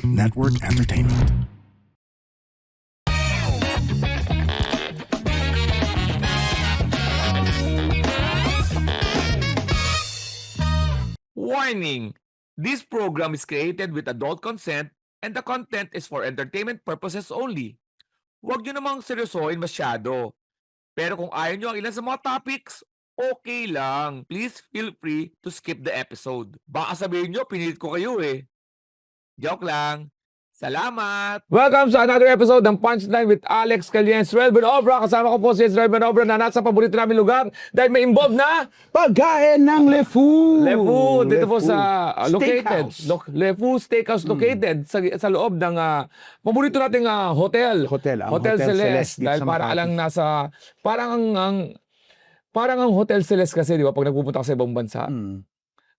Network Entertainment. Warning! This program is created with adult consent and the content is for entertainment purposes only. Huwag nyo namang seryosohin masyado. Pero kung ayaw nyo ang ilan sa mga topics, okay lang. Please feel free to skip the episode. Baka sabihin nyo, pinilit ko kayo eh. Joke lang. Salamat! Welcome sa another episode ng Punchline with Alex Caliens, Relben Obra. Kasama ko po si Relben Obra na nasa paborito namin lugar dahil may involved na Pagkain ng Lefu! Lefu, dito po sa located. Steakhouse. Lefu Steakhouse located sa loob ng paborito nating hotel. Ang Hotel Celeste. dito Dahil sa para Makati. lang parang ang Hotel Celeste kasi, di ba, pag nagpupunta ka sa ibang bansa,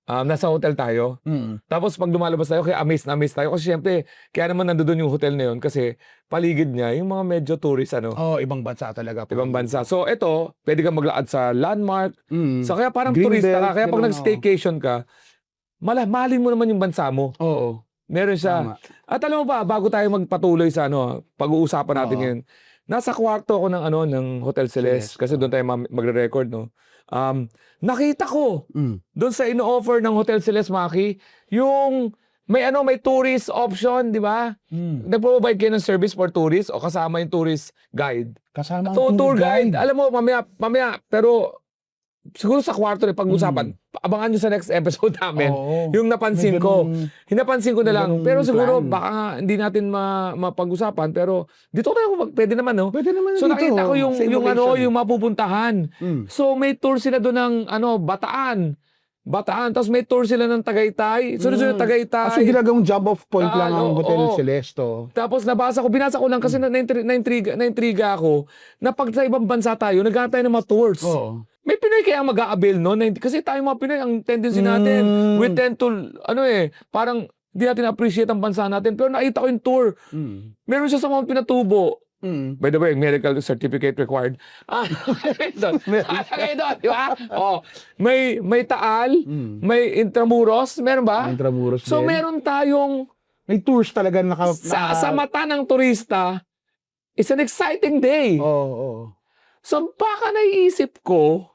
nasa hotel tayo. Tapos pag lumalabas tayo, kaya amazed na amazed tayo. Kasi syempre, kaya naman nandoon yung hotel na yun kasi paligid niya, yung mga medyo tourist, Ibang bansa talaga. ibang bansa. So ito, pwede kang maglaad sa landmark. So kaya parang Green turista Belt, ka. Kaya pag ganun, nag-staycation ka, mahalin mo naman yung bansa mo. Oo. Meron siya. Tama. At alam mo ba, bago tayo magpatuloy sa pag-uusapan natin Oo. ngayon, nasa kwarto ako ng Hotel Celeste. Celeste, Kasi doon tayo magre-record, no? Nakita ko doon sa ino-offer ng Hotel Celeste, Maki, yung may tourist option, di ba? Nagpo-provide kayo ng service for tourists o kasama yung tourist guide. Kasama ang So, tour guide. Alam mo, mamaya, pero siguro sa kwarto rin pag-usapan. Abangan nyo sa next episode namin. Oo. Yung napansin May ko. ganung- Hinapansin ko na may lang. ganung Pero siguro, plan. baka hindi natin mapag-usapan. Pero dito tayo, pwede naman, no? Pwede naman So dito. nakita ko yung Simulation. yung mapupuntahan. So may tour sila doon ng Bataan. Tapos may tour sila ng Tagaytay. Sunod-sunod Tagaytay. Kasi ginagawang jump off point lang ang oo, Hotel oo. Celeste. Tapos binasa ko lang kasi na-intriga ako na pag sa ibang bansa tayo, naghanap tayo ng mga tours. Oo. May Pinoy kaya mag-a-avail no? Kasi tayo mga Pinoy, ang tendency natin, we tend to, parang hindi natin appreciate ang bansa natin. Pero nakita ko yung tour. Meron siya sa mga Pinatubo. By the way, medical certificate required. Doon. Di ba? Oh, may Taal, may Intramuros, meron ba? Intramuros So din. meron tayong May tours talaga sa mata ng turista, it's an exciting day. Oo. So baka naiisip ko,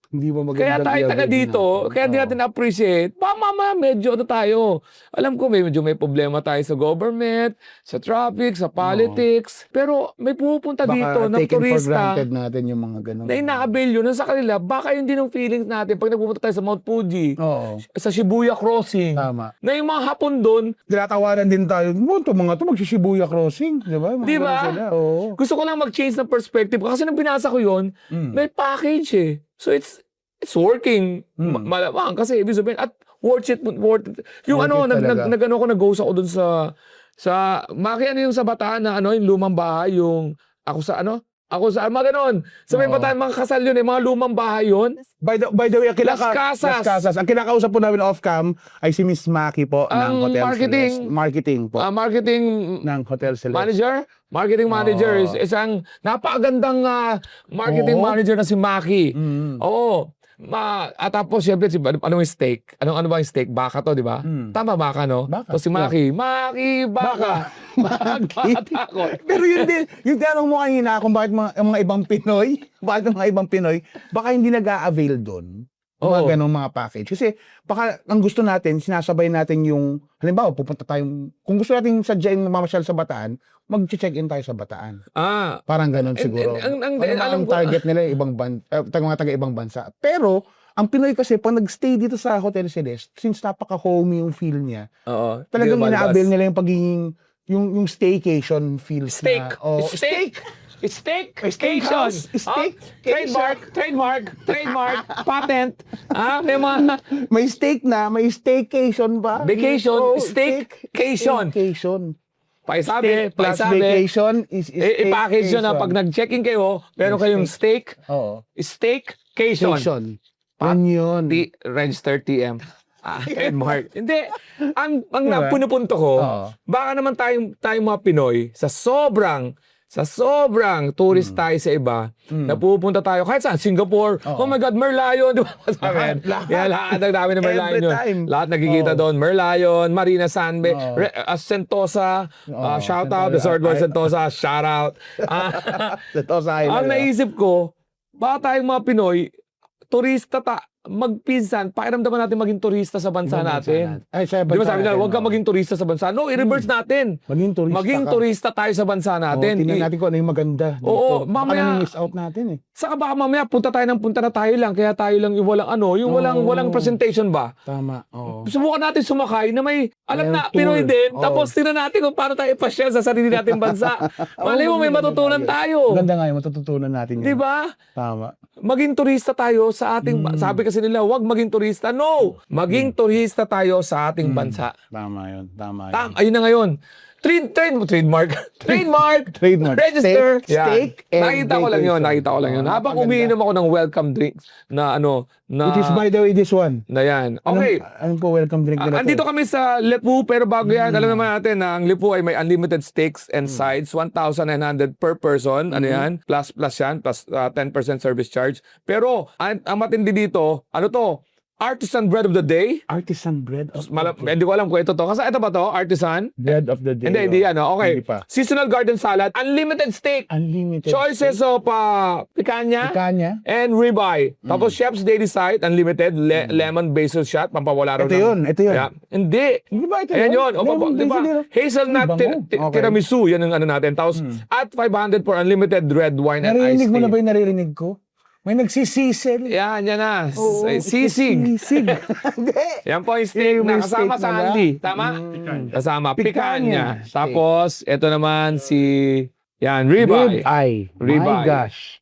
Hindi mo kaya magandang tayo taga i-avail dito, natin. kaya hindi Oo. natin na-appreciate, mama, medyo tayo. Alam ko, medyo may problema tayo sa government, sa traffic, sa politics. Pero may pupunta Baka dito ng taken for turista granted natin yung mga ganun. na ina-avail yun. Sa kanila, baka yun din ang feelings natin pag nagpupunta tayo sa Mount Fuji, Oo. sa Shibuya Crossing. Tama. Na yung mga Hapon doon, Tinatawanan din tayo. Mga to magsishibuya crossing, di ba? Mga Di ba? ganun sila, oo. gusto ko lang mag-change ng perspective. Kasi nung binasa ko yun, may package eh. So it's working. Malamang kasi ibig sabihin at worth it. Yung Worth it talaga. nag-ghost ako dun sa Maki, yung sa Bataan na yung lumang bahay, yung ako sa mga ganon. Sa may Oo. Bataan, mga kasal yun mga lumang bahay yun. By the way, Las Casas. Las Casas. Ang kinakausap po namin off-cam ay si Miss Maki po ng Ang Hotel marketing- Celeste. Marketing po Marketing ng Hotel Celeste. marketing manager Oo. is isang napakagandang marketing Oo. manager na si Maki. Oo. At tapos, siyempre, ano yung steak? Ano ba yung steak? Baka to, di ba? Tama, baka, no? Baka, So, si Maki, Maki, baka. Maki. Matakot. Pero yun din, yung tanong mo kanina kung bakit mga ibang Pinoy, baka hindi nag-a-avail doon. Oo. Mga ganong mga package. Kasi baka ang gusto natin, sinasabay natin yung, halimbawa, pupunta tayong, kung gusto natin sadyain mamasyal sa Bataan, mag-check-in tayo sa Bataan. Parang ganon siguro. alam Ang ko- target nila yung mga taga-ibang bansa. Pero, ang Pinoy kasi, pag nag-stay dito sa Hotel Celeste, since napaka-homey yung feel niya, Oo. talagang Di ba, ina-avail nila yung pagiging, yung staycation feels Steak. na. Oh, Steak. Steak. Steakhouse. Trademark. Patent. May mga May steak na, may staycation ba? Vacation, Oh, staycation. Staycation. paisabi. Plus vacation is I-package yun na pag nag-check-in kayo, meron kayong steak. Oo. Staycation. Station. Yun. Register TM. Trademark. Hindi. Ang Diba? punupunto ko, Oo. baka naman tayong mga Pinoy, sa sobrang sa sobrang tourist tayo sa iba, na pupunta tayo kahit saan, Singapore, oh my God, Merlion, di ba? Lahat ng dami ng Merlion Every yun. time. Lahat nakikita doon, Merlion, Marina Sanbe, Sentosa, shout out, the Sword Lord Sentosa, shout out. Sentosa Ang Island. naisip ko, baka tayong mga Pinoy, turista magpinsan, pakiramdaman natin maging turista sa bansa natin. Ay, sa Di ba bansa sabi nila, natin, huwag ka maging turista sa bansa. No, i-reverse natin. Maging turista Maging ka. turista tayo sa bansa natin. Tingnan natin kung ano yung maganda. Oo, dito. mamaya- Baka miss out natin eh. Saka baka mamaya punta tayo ng punta na tayo lang, kaya tayo lang yung walang yung walang presentation ba? Tama. Oo. Subukan natin sumakay na may alam na Mayroong tour. Pinoy din, Oo. tapos tingnan natin kung paano tayo ipasyal sa sarili nating bansa. Malay mo may matutunan tayo. Maganda nga yung matututunan natin yun. Di ba? Tama. Maging turista tayo sa ating sabi kasi nila, wag maging turista. No, maging turista tayo sa ating bansa. Tama yun. Tama yun. Ayun na ngayon. Trademark. Trademark. Register. Steak and Nakita ko lang yun. Nakita ko lang yun. Habang umiinom ako ng welcome drinks na Which is by the way this one. na yan. Okay. Anong po welcome drink nila to? Andito kami sa Lepu, pero bago yan, alam naman natin na ang Lepu ay may unlimited steaks and sides, 1,900 per person. Ano yan? Plus yan, plus 10% service charge. Pero, ang matindi dito, ano to? Artisan bread of the day. Artisan bread of Hindi ko alam kung ito to. Kasi ito ba to? Artisan? bread of the day. Hindi yan. Okay. Hindi pa. Seasonal garden salad, unlimited steak. Unlimited. Choices of picanha Kanya. and ribeye. Tapos Chef's Daily Side, unlimited. Lemon basil shot, pampawala raw Ito yun. Yeah. Hindi. Hindi ba ito Ayan yun. O, Lemon di ba? basil yun. Hazelnut Bango. Okay. tiramisu, yan ang ano natin. Tapos at 500 for unlimited red wine and iced Naririnig mo na ba tea. yung naririnig ko? May nagsisisil. Yan na. Oo, Sisig. Sisig. Hindi. Yan po yung steak Yung na may kasama steak sa na handi. Tama? Kasama. Picanha. Tapos, ito naman si... Yan, ribeye. Ribeye. My Ribeye. gosh.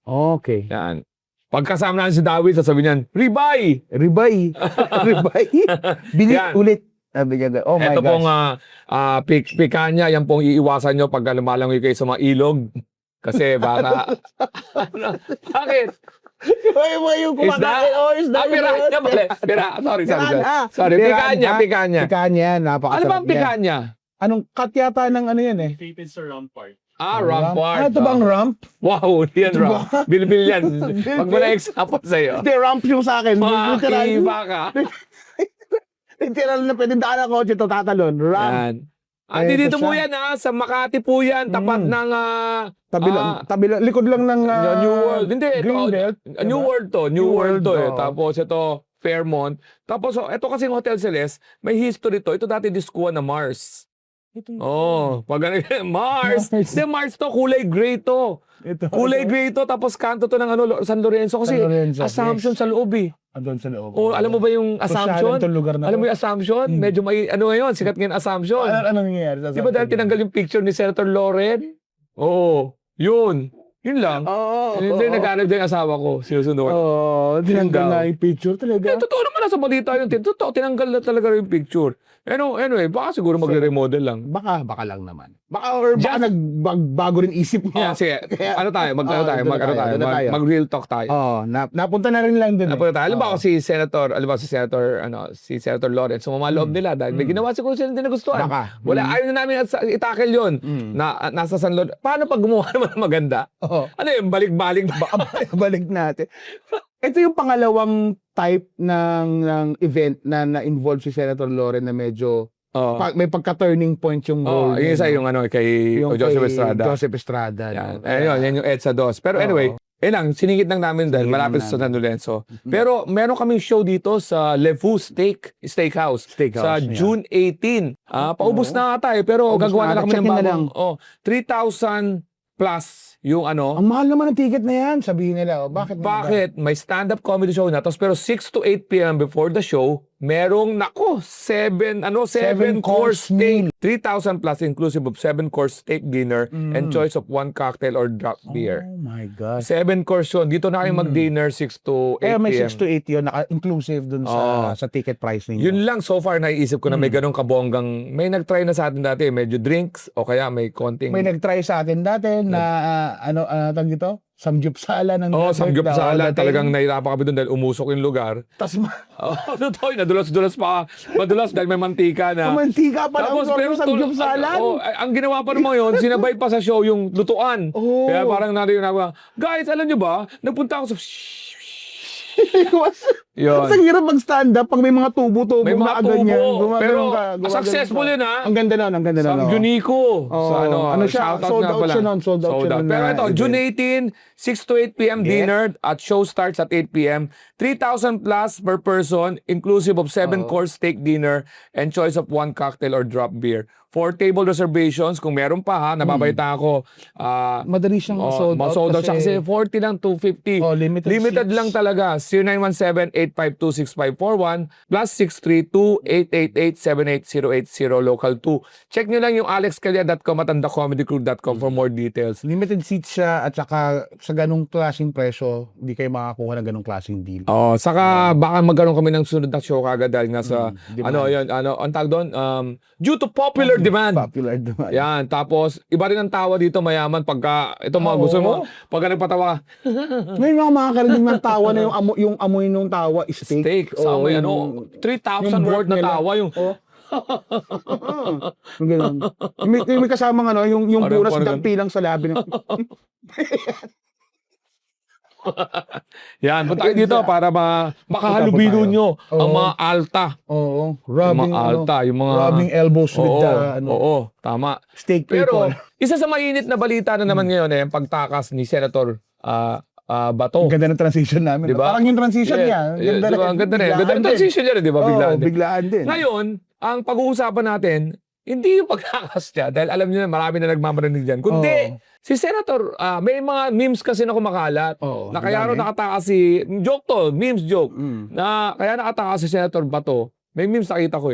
Okay. Yan. Pagkasama natin si David, sasabihin niyan, ribeye! Ribeye. Ribeye. Bili Yan. ulit. Sabi niya, oh my Ito pong gosh. picanha, yan pong iiwasan nyo pag lumalangoy kayo sa mga ilog. Kasi baka... Bakit? Yung kumakain. Oh, isda. Piranha pala. Sorry. Sorry, Piranha. picanha. Picanha. Napakasarap Ano ba ang yan. picanha? Anong cut yata ng ano yan eh? Located sa Rampart. Rampart. Ito bang ramp? Wow, yan ramp. Bilbil yan. Pag mo na-example sa'yo. Hindi, ramp yung sa akin. Makiba ka. Literal na pwede daan ang kotse to tatalon. Ramp. Yan. Andi Ito dito po siya. yan sa Makati po yan. Tapat ng... Tabi lang, likod lang ng New World. Hindi, ito. Greenbelt. New World to. New World to eh. oo. Tapos ito, Fairmont. Tapos ito kasing Hotel Celeste, may history to. Ito dati diskuhan na Mars. Pag ano Mars. Mars. Hindi, Mars to. Kulay gray to. Ito. Kulay gray to. Tapos kanto to ng San Lorenzo. Kasi San Lorenzo, Assumption sa loob eh. Andun sa loob. O, alam mo ba yung Assumption? Assumption? Lugar na Alam mo yung Assumption? Medyo may, ano ngayon, sikat ngayon Assumption. Anong nangyayari sa Di ba dahil tinanggal yung picture ni Senator Loren? Oo. Yun. Yun lang. Hindi, nag-ano din yung asawa ko. Sinusunod. Tinanggal Yun daw. na yung picture talaga. Totoo naman nasa balita yun. Totoo, tinanggal na talaga yung picture. Anyway, baka siguro magre-remodel lang. Baka lang naman. Baka nagbago rin isip niya. Sige, ano tayo? doon na tayo. Mag-real talk tayo. Napunta na rin lang din. Napunta tayo. Alam ba si Senator Lawrence, sumama loob nila dahil may ginawa siguro sila hindi nagustuhan. Baka. Wala, ayaw na namin itakel yun. Nasa San Lord. Paano pag gumawa naman ng maganda? Ano yung balik-balik? Balik natin. Ito yung pangalawang type ng event na na-involve si Senator Loren na medyo may pagka-turning point yung role. Yung isa yung kay Joseph kay Estrada. Joseph Estrada. Yan. No? Yan yung EDSA 2. Pero anyway, siningit lang namin dahil Siningit malapit lang sa San Lorenzo. Pero meron kaming show dito sa Lefu Steakhouse sa yeah. June 18. Paubos na tayo pero Ubos gagawa na na, kami ng check-in na bagong 3,000 plus yung Ang mahal naman ng ticket na yan, sabihin nila. Bakit? Bakit? May stand-up comedy show na. Tapos pero 6 to 8 p.m. before the show, merong, 7 course steak. 3,000 plus inclusive of 7 course steak dinner and choice of 1 cocktail or draft beer. Oh my God. 7 course yun. Dito na kayo mag-dinner 6 to 8 Kaya may p.m. 6 to 8 yun, inclusive dun sa ticket price ninyo. Yun lang so far naiisip ko na may ganong kabonggang, may nag-try na sa atin dati, medyo drinks o kaya may konting... May nag-try sa atin dati na tawag dito? Samgyupsala ng Samgyupsala. Talagang nahirapan kami doon dahil umusok yung lugar. tas Totoo, nadulas-dulas pa. Madulas dahil may mantika na. mantika pa lang pero samgyupsala. ang ginawa pa naman yun, sinabay pa sa show yung lutuan. Oo. Kaya parang narinig ako, guys, alam nyo ba, nagpunta ako sa... Yun. Ang hirap mag-stand up pag may mga tubo-tubo May mga na ganyan. tubo. Pero gumagano'n successful ka. yun, ha? Ang ganda nun, ang ganda nun. Sa Unico. Sa ano siya, shoutout sold nga out pala. siya nun, sold out siya nun Pero na ito, event. June 18, 6 to 8 p.m. dinner at show starts at 8 p.m. 3,000 plus per person, inclusive of 7-course steak dinner and choice of 1 cocktail or drop beer. For table reservations, kung meron pa ha, nababalita ako, Madali siyang sold out. sold out siya kasi 40 lang, 250. Limited seats. Lang talaga. 0917-852-6541 plus 632-888-78080 local 2. Check nyo lang yung alexcalia.com at andacomedycrew.com for more details. Limited seats siya at saka sa ganung klaseng presyo, hindi kayo makakuha ng ganung klaseng deal. Saka baka magkaroon kami ng sunod na show kagad dahil nga sa demand. ang tawag doon, due to popular demand. Popular demand. Yan, tapos iba rin ang tawa dito mayaman pagka ito mga gusto mo, pagka nagpatawa ka, Ngayon ako makakarinig ng tawa na yung amoy nung tawa, steak, sa may 3,000 worth na tawa yung yung ganun. May kasamang yung Parang- buras parang- pilang sa labi ng yan, punta kayo dito para makahalubilo nyo ang mga alta. rubbing Mga alta, yung mga rubbing elbows with the tama. steak Pero people. isa sa mainit na balita na naman ngayon ang pagtakas ni Senator Bato. Ang ganda ng transition namin. Diba? Parang yung transition niya. Diba? Ang ganda rin. Ganda ng Biglaan din. transition niya, di ba? Biglaan din. Biglaan din. Ngayon, ang pag-uusapan natin, hindi yung pagtakas niya, dahil alam niyo na marami na nagmamarinig dyan. Kundi, si Senator, may mga memes kasi na kumakalat, na kaya rin nakatakas joke to, memes joke, na kaya nakatakas si Senator Bato. May memes nakita ko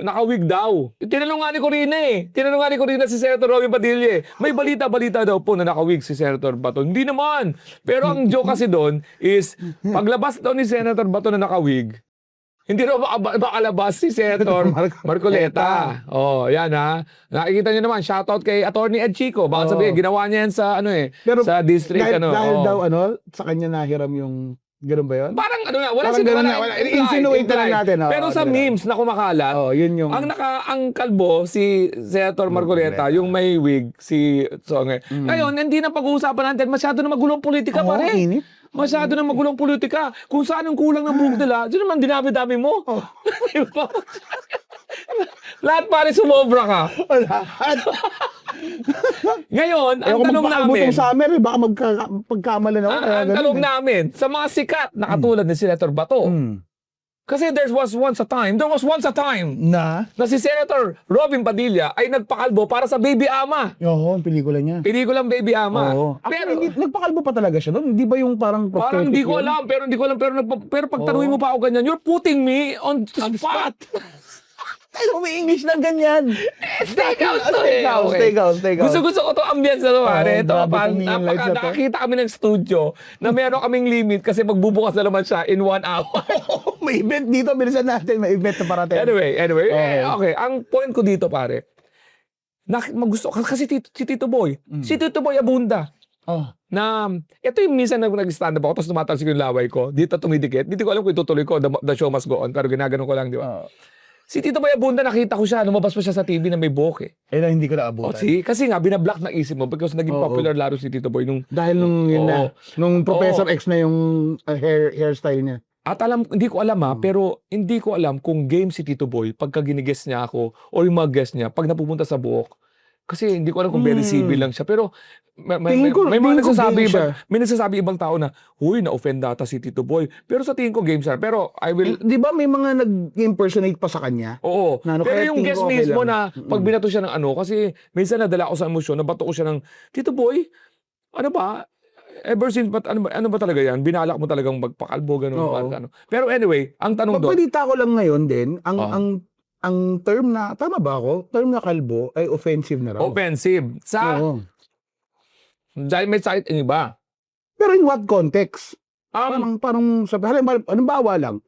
naka-wig daw. Tinanong nga ni Corina si Senator Robin Padilla. May balita daw po na naka-wig si Senator Bato. Hindi naman. Pero ang joke kasi doon is, paglabas daw ni Senator Bato na naka-wig, hindi raw makalabas si Senator Marcoleta. Yan ha. Nakikita niyo naman, shoutout kay Attorney Ed Chico. Baka sabihin, ginawa niya yan sa Pero sa district dahil daw sa kanya nahiram yung ganun ba yun? Parang wala Parang ganun na, insinuate na lang natin. Pero sa memes na kumakalat, yun yung ang kalbo si Senator Marcoleta, yung may wig si Songe. Ngayon, hindi na pag-uusapan natin, masyado na magulong politika pare. Init. Masyado na magulong politika. Kung saan yung kulang ng buhok nila, dyan naman dinami-dami mo. Diba? Lahat pare sumobra ka. Lahat. Ngayon, ang tanong namin, summer, baka pagkamalan ako. ang tanong namin, sa mga sikat na katulad ni Senator Bato, kasi there was once a time Na? si Senator Robin Padilla ay nagpakalbo para sa Baby Ama. Yung pelikula niya. Pelikulang Baby Ama. Pero nagpakalbo pa talaga siya noon. Hindi ba yung parang Parang hindi ko alam, pero pag tanungin mo pa ako ganyan, you're putting me on the spot. Ay, umi-English ng ganyan. Stay out. Gusto ko to ambience na to, pare. Ito, nakakita kami ng studio na meron kaming limit kasi magbubukas na naman siya in 1 hour. May event dito, bilisan natin. May event na parating. Anyway. Okay. Ang point ko dito, pare, magusto kasi si Tito Boy. Si Tito Boy Abunda. Na, ito yung minsan nag-stand up ako, tapos tumatalsik yung laway ko. Dito tumidikit. Hindi ko alam kung itutuloy ko, the show must go on. Pero ginaganon ko lang, di ba? Si Tito Boy Abunda, nakita ko siya, lumabas pa siya sa TV na may buhok Hindi ko naabutan. Kasi nga, binablock na isip mo because naging popular laro si Tito Boy nung... Dahil nung Professor X na yung hairstyle niya. At hindi ko alam pero hindi ko alam kung game si Tito Boy pagka ginigest niya ako o yung mga guest niya pag napupunta sa buhok. Kasi hindi ko alam kung very civil lang siya. Pero may mga nagsasabi ibang tao na, huy, na-offend data si Tito Boy. Pero sa tingin ko game siya. Pero I will... Di ba may mga nag-impersonate pa sa kanya? Oo. Pero yung guest mismo na pag binato siya ng kasi minsan nadala ako sa emosyon, nabato ko siya ng, Tito Boy, ano ba? Ever since, ano ba talaga yan? Binalak mo talagang magpakalbo, gano'n. Pero anyway, ang tanong doon... Pagpalita ko lang ngayon din, ang term na, tama ba ako? Term na kalbo ay offensive na raw. Offensive. Dahil may sakit ang iba. Pero in what context? Parang sabi, halimbawa lang,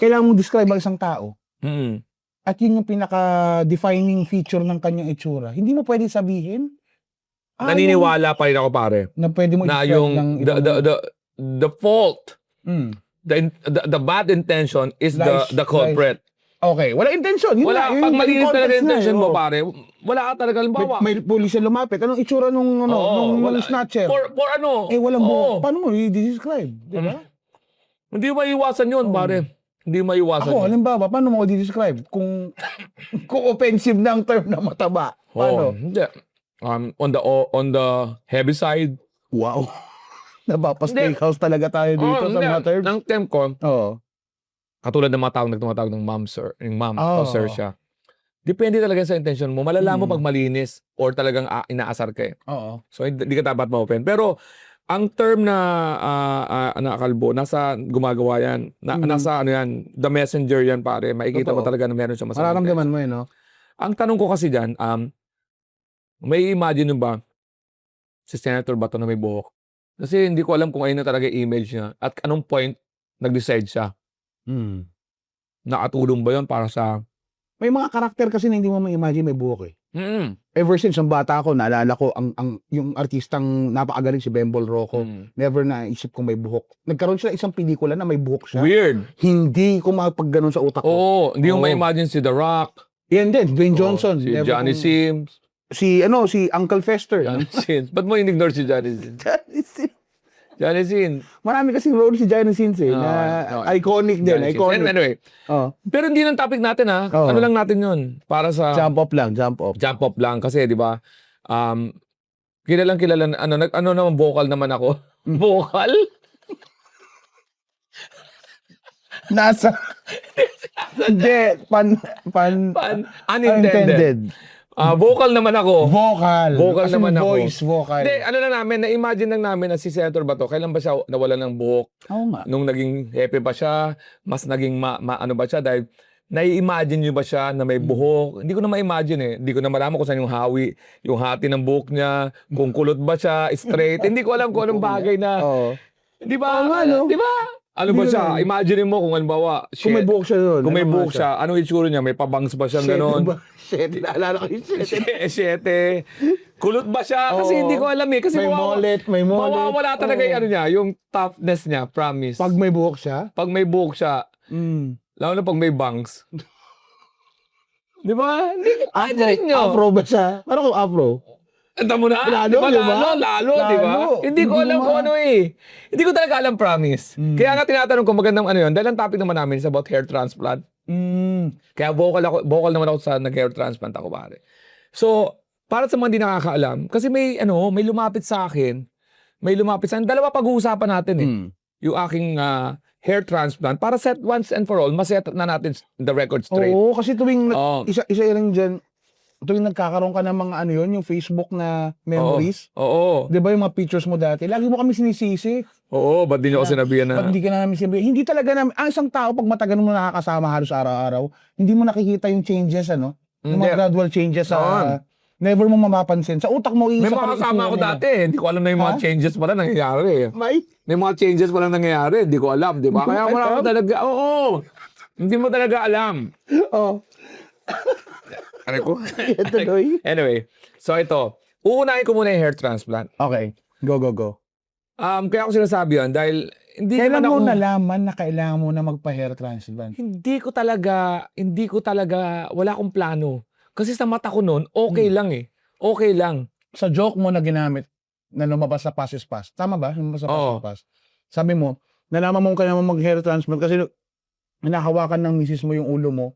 kailangan mong describe ang isang tao. At yun yung pinaka-defining feature ng kanyang itsura. Hindi mo pwede sabihin, naniniwala pa rin ako, pare, Na pwede mo na i-describe yung ng the fault, Mm. the bad intention is Lies, the culprit. Okay, wala intention. Yun Wala, nga, yun pag yung malinis talaga context yung na, intention mo, oo. pare, wala ka talaga, May, halimbawa. may pulis na lumapit. Anong itsura nung wala. snatcher? For ano? Walang Oo. buhok. Paano mo i-describe? Di ba? Hindi maiwasan yun, pare. Hindi maiwasan Ako, yun. halimbawa, paano mo i-describe? Kung offensive na ang term na mataba. Paano? Hindi. On the heavy side. Wow. Nabapa-steakhouse talaga tayo dito sa mga terms. Ng term ko, Oo. katulad ng mga taong tumatawag ng ma'am, sir. Yung ma'am, Oh. o sir siya. Depende talaga sa intention mo. Malalaman mo pag malinis or talagang inaasar ka eh. Oo. So, hindi ka dapat ma-open. Pero, ang term na kalbo, nasa gumagawa yan. Nasa ano yan, the messenger yan, pare. Makikita mo Totoo. talaga na meron siya masamang Mararamdaman mo no? Ang tanong ko kasi dyan, may imagine nyo ba si Senator Bato na may buhok? Kasi hindi ko alam kung ayun na talaga yung image niya at anong point nag-decide siya. Nakatulong ba yun para sa... May mga karakter kasi na hindi mo ma-imagine may buhok eh. Mm. Ever since ang bata ako, naalala ko yung artistang napakagaling si Bembol Rocco. Never naisip kong may buhok. Nagkaroon siya isang pelikula na may buhok siya. Weird. Hindi ko mapagganon sa utak ko. Oo, hindi mo Oo. ma-imagine si The Rock. Yan din, Dwayne Johnson. Si Never Johnny kong- Sims. Si Uncle Fester. Johnny Sims. Ba't mo in-ignore si Johnny Sims? Johnny Sims. Marami kasing role si Johnny Sins eh, na no. iconic din, Johnny Sims. iconic. Anyway, Oh, pero hindi ng topic natin ha. Oo. Ano lang natin yun? Para sa... jump up lang, jump up. Jump up lang kasi 'di ba? Kilalang ano naman vocal naman ako. Vocal? Nasa hindi Unintended. Vocal naman ako. Vocal. Vocal Kasi naman ako. voice, vocal. Hindi, ano lang namin, na-imagine lang namin na si Senator Bato, kailan ba siya nawalan ng buhok? Oo nga. Nung naging hepe ba siya? Mas naging ano ba siya? Dahil nai-imagine nyo ba siya na may buhok? Hindi ko na ma-imagine eh. Hindi ko na malaman kung saan yung hawi, yung hati ng buhok niya, kung kulot ba siya, straight. Hindi ko alam kung anong bagay na. Oo. Di ba? Oo nga, no? Di ba? Ano ba Hindi siya? ko na- Imagine mo kung halimbawa, Kung may buhok siya doon. kung may ano buhok nga siya, anong itsura niya? May pabangs ba siyang ganon? Shit, naalala ko yung shit. Siyete. Kulot ba siya? Kasi Oo. hindi ko alam eh. Kasi May mullet, may mullet. mawawala talaga Oo. yung ano niya, yung toughness niya, promise. Pag may buhok siya, Pag may buhok siya, lalo na pag may bangs. Di ba? Hindi ko nyo. afro ba siya? Parang kung afro. Anta mo na. Lalo, Di ba? di ba? Lalo, di ba? Lalo. Hindi ko Hindi alam mo kung ano eh. Hindi ko talaga alam, promise. Kaya nga tinatanong ko magandang ano yun. Dahil ang topic naman namin is about hair transplant. Kaya vocal naman ako sa nag-hair transplant ako, pare. So, para sa mga hindi nakakaalam, kasi may lumapit sa akin, dalawa pag-uusapan natin eh. Yung aking hair transplant, para set once and for all, maset na natin the record straight. Oo, kasi tuwing Oo. isa rin dyan, tuwing nagkakaroon ka ng mga ano yun, yung Facebook na memories. Oo. Di ba yung mga pictures mo dati? Lagi mo kami sinisisi. Oo, ba't di nyo ako sinabihan na? Ba't hindi ka na namin sinabi? Hindi talaga namin, ang isang tao pag matagal mo nakakasama halos araw-araw, hindi mo nakikita yung changes, ano? Yung Hindi. mga gradual changes sa... Oo. Never mo mapapansin. Sa utak mo, May iisa mga kasama ako dati eh. Hindi ko alam na yung mga Ha? changes pala nangyayari eh. May? May mga changes pala nangyayari. Hindi ko alam, di ba? Kaya wala ko talaga, oo. Hindi mo talaga alam. Oh. Ano ko? Ito, Doy. Anyway, so ito. Uunahin ko muna yung hair transplant. Okay. Go, go, go. Kaya ako sinasabi yun dahil hindi Kailan naman mo ako... nalaman na kailangan mo na magpa-hair transplant? Hindi ko talaga, wala akong plano. Kasi sa mata ko noon, okay lang eh. Okay lang. Sa joke mo na ginamit na lumabas sa Pass is Pass. Tama ba? Lumabas sa Pass Oo. is Pass. Sabi mo, nalaman mo kailangan mo mag-hair transplant kasi hinahawakan ng misis mo yung ulo mo.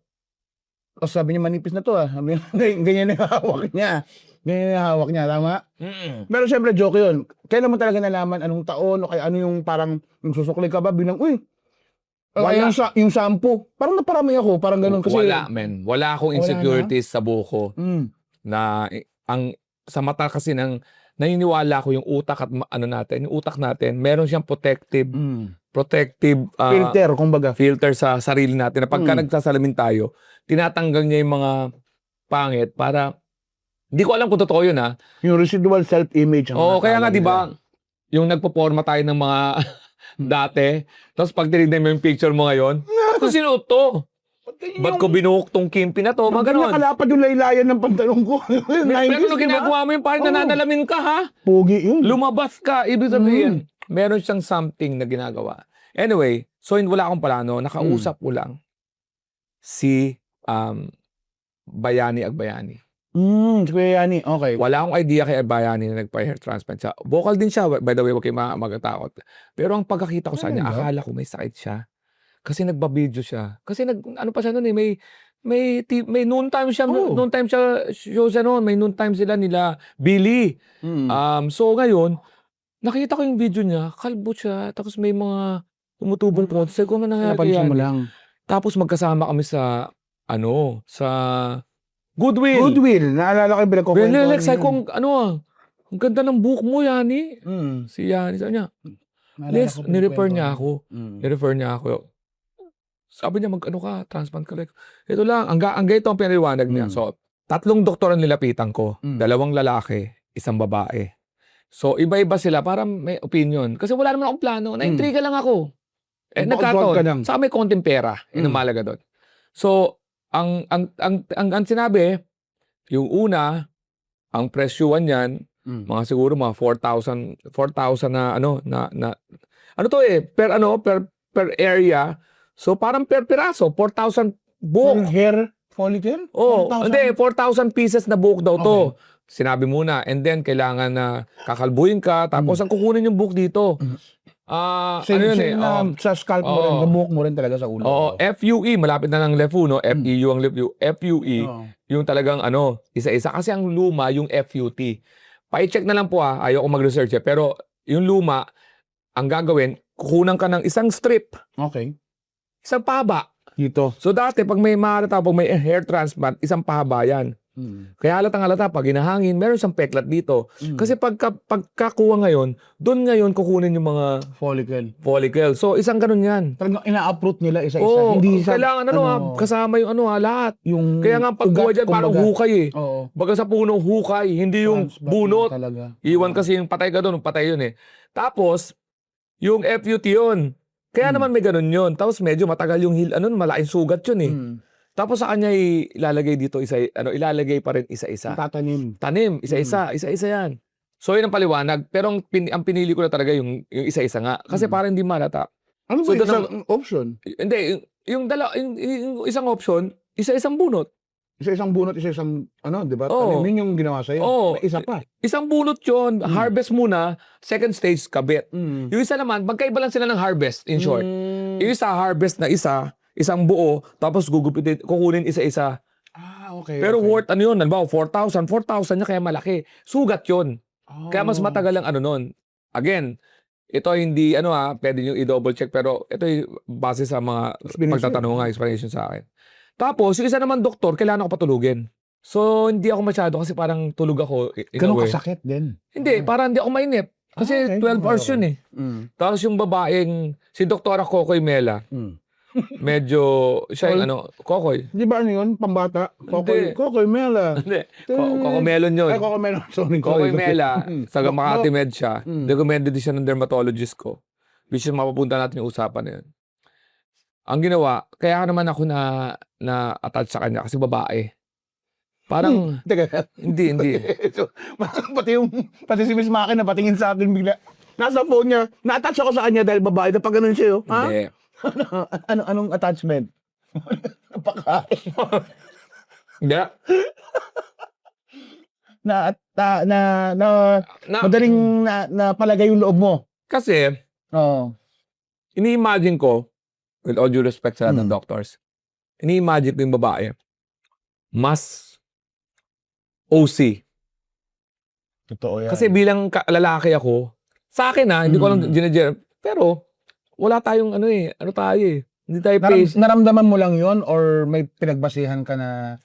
Tapos sabi niya, manipis na to ah. Sabi niya, ganyan na hawak niya. Ganyan na hawak niya, tama? Pero syempre, joke yun. Kailan mo talaga nalaman anong taon o kaya ano yung parang, yung susukli ka ba, bilang, uy, Wala. yung shampoo. Parang naparami ako, parang ganun. Kasi, Wala, men. Wala akong Wala insecurities sa buko. Mm. Na sa mata kasi ng naniniwala ko yung utak at yung utak natin, meron siyang protective Filter, kumbaga. filter sa sarili natin na pagka nagsasalamin tayo, tinatanggal niya yung mga pangit para hindi ko alam kung totoo yun ha. Yung residual self-image. ang Oo, kaya nga natawag 'di ba, nila. yung nagpo-forma tayo ng mga dati, tapos pag tinignan mo yung picture mo ngayon, ito sino to? Ba't ko binuhok tong kimpi na to? Mga ganon. Nakalapad yung laylayan ng pantalon ko. Pero 90s, ano di ba? ginagawa mo yung parang Oo. nananalamin ka, ha? Pogi yun. Lumabas ka. Ibig sabihin, meron siyang something na ginagawa. Anyway, so wala akong plano. Nakausap ko lang si Bayani Agbayani. Kuya Yani, okay. Wala akong idea kay Bayani na nagpa-hair transplant siya. Vocal din siya, by the way, huwag kayo magatakot. Pero ang pagkakita ko sa kanya, Talaga? akala ko may sakit siya. Kasi nagbabideo siya. Kasi ano pa siya noon eh, may noon time siya, Oo. noon time siya, show siya noon, may noon time sila nila, Billy. So ngayon, nakita ko yung video niya, kalbo siya, tapos may mga tumutubong po. Sabi ko, ano nangyari Napansin yan? mo lang. Tapos magkasama kami sa Goodwill. Goodwill. Naalala ko yung pinagkukwento. Benelek, sabi ko, ang ganda ng buhok mo, Yani. Si Yani, sabi niya, Les, nirefer niya ako. Nirefer niya ako. Sabi niya, mag-ano ka, transplant ka. Like, ito lang, ang ganito ang pinaliwanag niya. So, 3 doktor ang nilapitan ko. 2 lalaki, 1 babae. So, iba-iba sila para may opinion. Kasi wala naman akong plano. Na-intriga lang ako. Nagkataon ka lang. Nagkataon. Saka may konting pera. Yun ang mahalaga doon. So, ang sinabi, yung una, ang presyuan niyan, mga siguro mga 4,000 na ano to eh, per area. So parang per piraso, 4,000 buhok. Hair follicle? Oh, 4,000? hindi, 4,000 pieces na buhok daw to. Sinabi muna, and then kailangan na kakalbuhin ka, tapos ang kukunin yung buhok dito. Same, same na sa scalp mo rin, Oo. sa buhok mo rin talaga sa ulo. Oo, FUE, malapit na ng LEFU, no? FEU ang FUE, Oo. yung talagang isa-isa. Kasi ang luma, yung FUT. Pa-check na lang po ayoko mag-research pero yung luma, ang gagawin, kukunan ka ng isang strip, Okay. isang pahaba. Dito. So dati, pag may hair transplant, isang pahaba yan. Kaya halatang-halata, pag hinahangin, meron siyang peklat dito. Kasi pagkakuha ngayon, doon ngayon kukunin yung mga follicle. So, isang ganun yan. Talagang ina-uproot nila isa-isa. Oo, Hindi sa, kailangan kasama yung lahat. yung Kaya nga ang pagkuha dyan, parang kumbaga. hukay eh. Oo. Baga sa punong hukay, hindi yung Transplant bunot. Talaga. Iwan kasi yung patay ka doon, patay yun eh. Tapos, yung FUT yun. Kaya naman may ganun yun. Tapos medyo matagal yung malaking sugat yun eh. Tapos sa kanya ilalagay dito ilalagay pa rin isa-isa. Tatanim. Tanim, isa-isa yan. So yun ang paliwanag. Pero ang pinili ko na talaga yung isa-isa nga. Kasi parang hindi malata. Ano So, ba yung isang option? Hindi, yung isang option, isa-isang bunot. Isa-isang bunot, isa-isang, di ba? Oo. Tanimin yung ginawa sa'yo. Oo. May isa pa. Isang bunot yun, harvest muna, second stage kabit. Mm. Yung isa naman, magkaiba lang sila ng harvest, in short. Yung isa, harvest na isang buo, tapos gugupitin, kukunin isa-isa. Okay. Pero okay. worth yun, halimbawa 4,000 niya kaya malaki. Sugat yun. Kaya mas matagal ang nun. Again, ito hindi, pwede nyo i-double check, pero ito base sa mga pagtatanong explanation sa akin. Tapos, yung isa naman doktor, kailangan ako patulugin. So, hindi ako masyado kasi parang tulog ako. Ganun kasakit din. Hindi, parang hindi ako mainip. Kasi 12 hours yun eh. Tapos yung babaeng, si Dr. Kokoy Mela, medyo, siya yung Kokoy. Di ba yun? Pambata? Hindi. Kokoy Mela. Hindi, Kokomelon yun. Ay, Kokoy Mela. Sorry. Kokoy Mela, sa Makati Med siya. Recommended din siya ng dermatologist ko. Which is mapapunta natin yung usapan na yun. Ang ginawa, kaya naman ako na-attach sa kanya kasi babae. Parang, Teka. hindi. So, pati si Miss Maki na patingin sa akin bigla. Nasa phone niya, na-attach ako sa kanya dahil babae. Na pag ganun siya, ha? Hindi. Anong attachment? Napakain. Hindi. Madaling napalagay yung loob mo. Kasi, Oo. ini-imagine ko, with all due respect sa lahat ng doctors, ini-imagine ko yung babae, mas OC. Totoo yan. Kasi bilang lalaki ako, sa akin hindi ko lang pero wala tayong ano tayo eh. Hindi tayo face. Naramdaman mo lang yon or may pinagbasihan ka na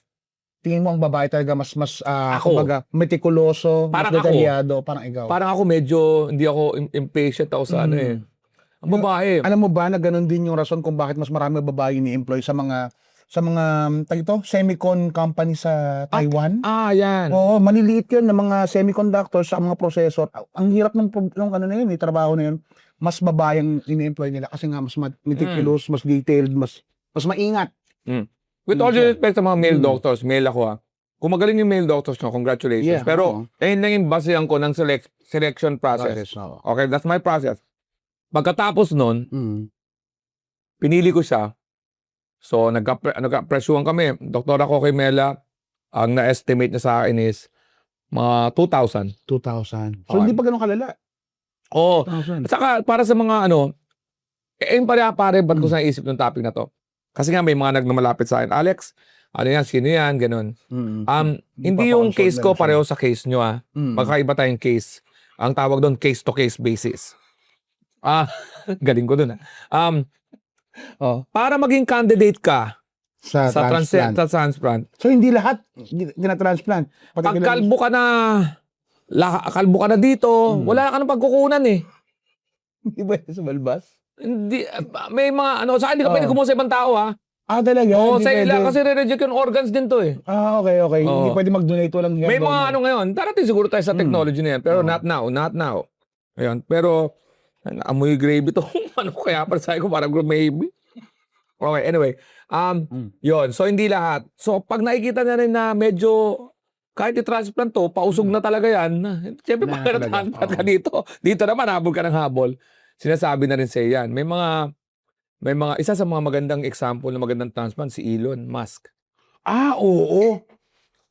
tingin mo ang babae talaga mas kumbaga meticuloso, mas Parang ako. detalyado, parang ikaw. Parang ako medyo, hindi ako impatient ako sa Ang babae. Alam mo ba na ganun din yung rason kung bakit mas marami babae ni-employ sa mga semicon company sa Taiwan? Yan. Oo, maliliit yun ng mga semiconductors sa mga processor. Ang hirap ng trabaho na yun. Mas babayang ini-employ nila kasi nga mas meticulous, mas detailed, mas maingat. With all due siya. respect sa mga male Mm. doctors, male ako Kung magaling yung male doctors nyo, congratulations. Yeah, Pero, ayun lang yung basehan ko ng selection process. Oo. Okay, that's my process. Pagkatapos nun, Mm. pinili ko siya. So, nagka-presyuhan kami. Doktora ko kay Mela, ang na-estimate niya sa akin is mga 2,000. 2,000. So, Okay. hindi pa ganun kalala. Oo. 2,000. At saka, para sa mga yung pare, ba't ko sa isip ng topic na to? Kasi nga may mga nagmamalapit sa akin, Alex, ano yan, sino yan, ganun. Hindi yung case ko pareho sa case nyo Magkaiba tayong case. Ang tawag doon, case-to-case basis. Galing ko doon para maging candidate ka Sa transplant. sa transplant, So, hindi lahat ginatransplant. pag kalbo ka na dito, wala ka nang pagkukunan Hindi ba sa balbas? Hindi, may mga sa hindi ka pwede kumuha sa ibang tao Talaga? Oo, Hindi sa pwede. kasi re-reject yung organs din to Okay. Hindi Oo. pwede mag-donate walang May mga ngayon, darating siguro tayo sa technology na yan, pero Oo. not now. Ayun, pero amoy gravy to. Ano kaya para sa ko, parang maybe. Okay, anyway. Yon. So, hindi lahat. So, pag nakikita na rin na medyo kahit i-transplant to, pausog na talaga yan. Siyempre, Na pag talaga, transplant ka oo. dito naman, habol ka ng habol. Sinasabi na rin sa yan. May mga, isa sa mga magandang example na magandang transplant, si Elon Musk. Oo.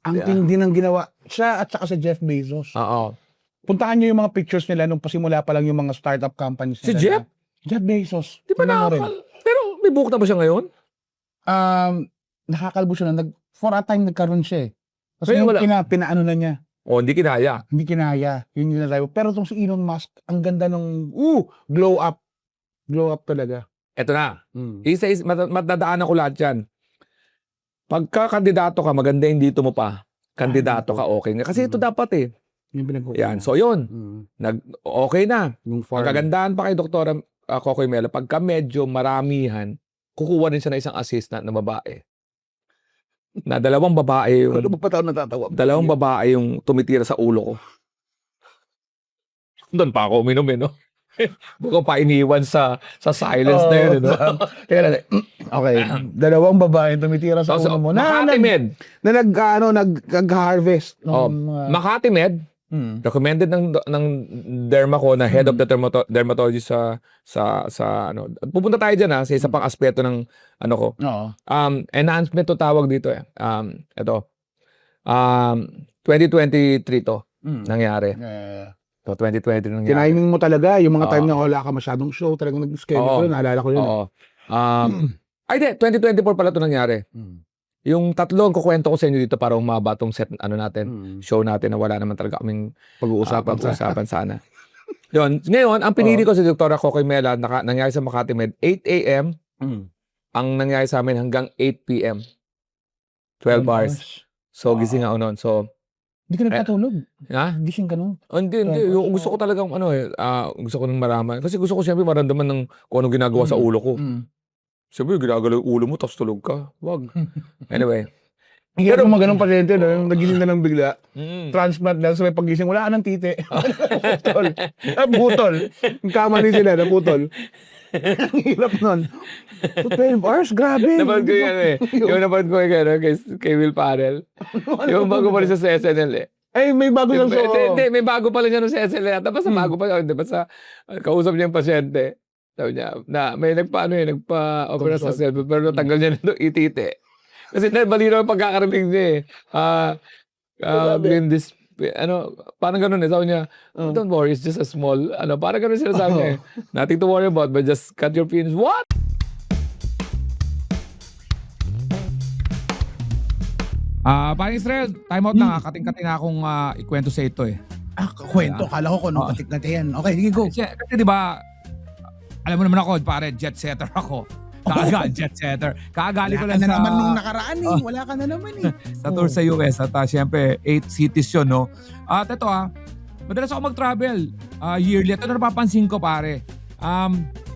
Ang Yeah. tindi ng ginawa. Siya at saka si Jeff Bezos. Oo. Puntahan niyo yung mga pictures nila nung pasimula pa lang yung mga startup companies Si nila. Jeff? Jeff Bezos. Di ba Tingnan mo rin. Pero may buhok na ba siya ngayon? Nakakalbo siya na. For a time nagkaroon siya Kasi Kaya yung wala. pinaano na niya. Hindi kinaya. Hindi kinaya. Yun yung drive. Pero itong si Elon Musk, ang ganda ng glow up. Glow up talaga. Eto na. Matadaanan ko lahat yan. Pagka kandidato ka, maganda yung dito mo pa. Kandidato ka, okay na. Kasi ito dapat Yung pinag-uwi Yan. niya. So yun. Mm. Okay na. Yung farm. Magagandaan pa kay Doktora Kokoy Mela. Pagka medyo maramihan, kukuha rin siya ng isang assistant na babae. Na dalawang babae yung Ano ba pa tao natatawa? dalawang babae yung tumitira sa ulo ko. Doon pa ako uminom Buko pa iniwan sa silence na yun. Teka lang. Okay. Dalawang babae tumitira sa So, ulo mo. Makati Med. Na nag-harvest. Makati Med. Recommended ng derma ko na head of the dermatology sa pupunta tayo diyan sa isa pang aspeto ng ko. Oo. Enhancement to tawag dito ito. 2023 to nangyari. So 2023 nangyari. Tiniming mo talaga yung mga time Oo. na wala ka masyadong show, talagang nag-schedule Oo. ko yun, naalala ko yun. Oo. Ay di, 2024 pala to nangyari. Yung tatlong kukwento ko sa inyo dito para umaba tong set natin, show natin na wala naman talaga kaming pag-uusapan sana. Yun. Ngayon, ang pinili ko si Dr. Kokoy Mela, nangyari sa Makati Med, 8 a.m. Ang nangyari sa amin hanggang 8 p.m. 12 hours. So, gising ako noon. So, Hindi ka nagpatulog. Gising ka nun. Hindi. Yung gusto ko talagang gusto ko nang maraman. Kasi gusto ko siyempre maramdaman ng kung anong ginagawa sa ulo ko. Siyempre, ginagalaw yung ulo mo, tapos tulog ka. Wag. Anyway. Pero mga ganong pasyente, no, yung nagising na lang bigla, Mm. transplant lang, so may pagising, wala ka ng titi. Putol. Butol. Yung kamali sila, naputol. Ang hirap nun. So, 12 hours, grabe. Napanood ko yung yung napanood ko yung kay Will Parel. Yung bago pa rin siya sa SNL Ay, may bago yung show. Hindi, may bago pa rin siya sa SNL. Tapos bago pa yun, basta kausap niya yung pasyente. Sabi niya, na may nagpa-opera sa cellphone, pero natanggal niya na ititi. Kasi malinaw yung pagkakarinig niya in this, parang ganun sabi niya, don't worry, it's just a small, parang ganun sila sabi niya nothing to worry about, but just cut your penis. What? Parang Israel, time out na. Kating-kating na akong ikwento sa ito Kwento. Kala ko kung anong katik natin yan. Okay, sige, go. Kasi di ba, alam mo naman ako, pare, jet setter ako. Jet setter. Kaagali ko Wala lang ka na sa... naman nung nakaraan Wala ka na naman sa tour sa US at syempre 8 cities yun, no? At ito madalas ako mag-travel yearly. Ito na napapansin ko, pare.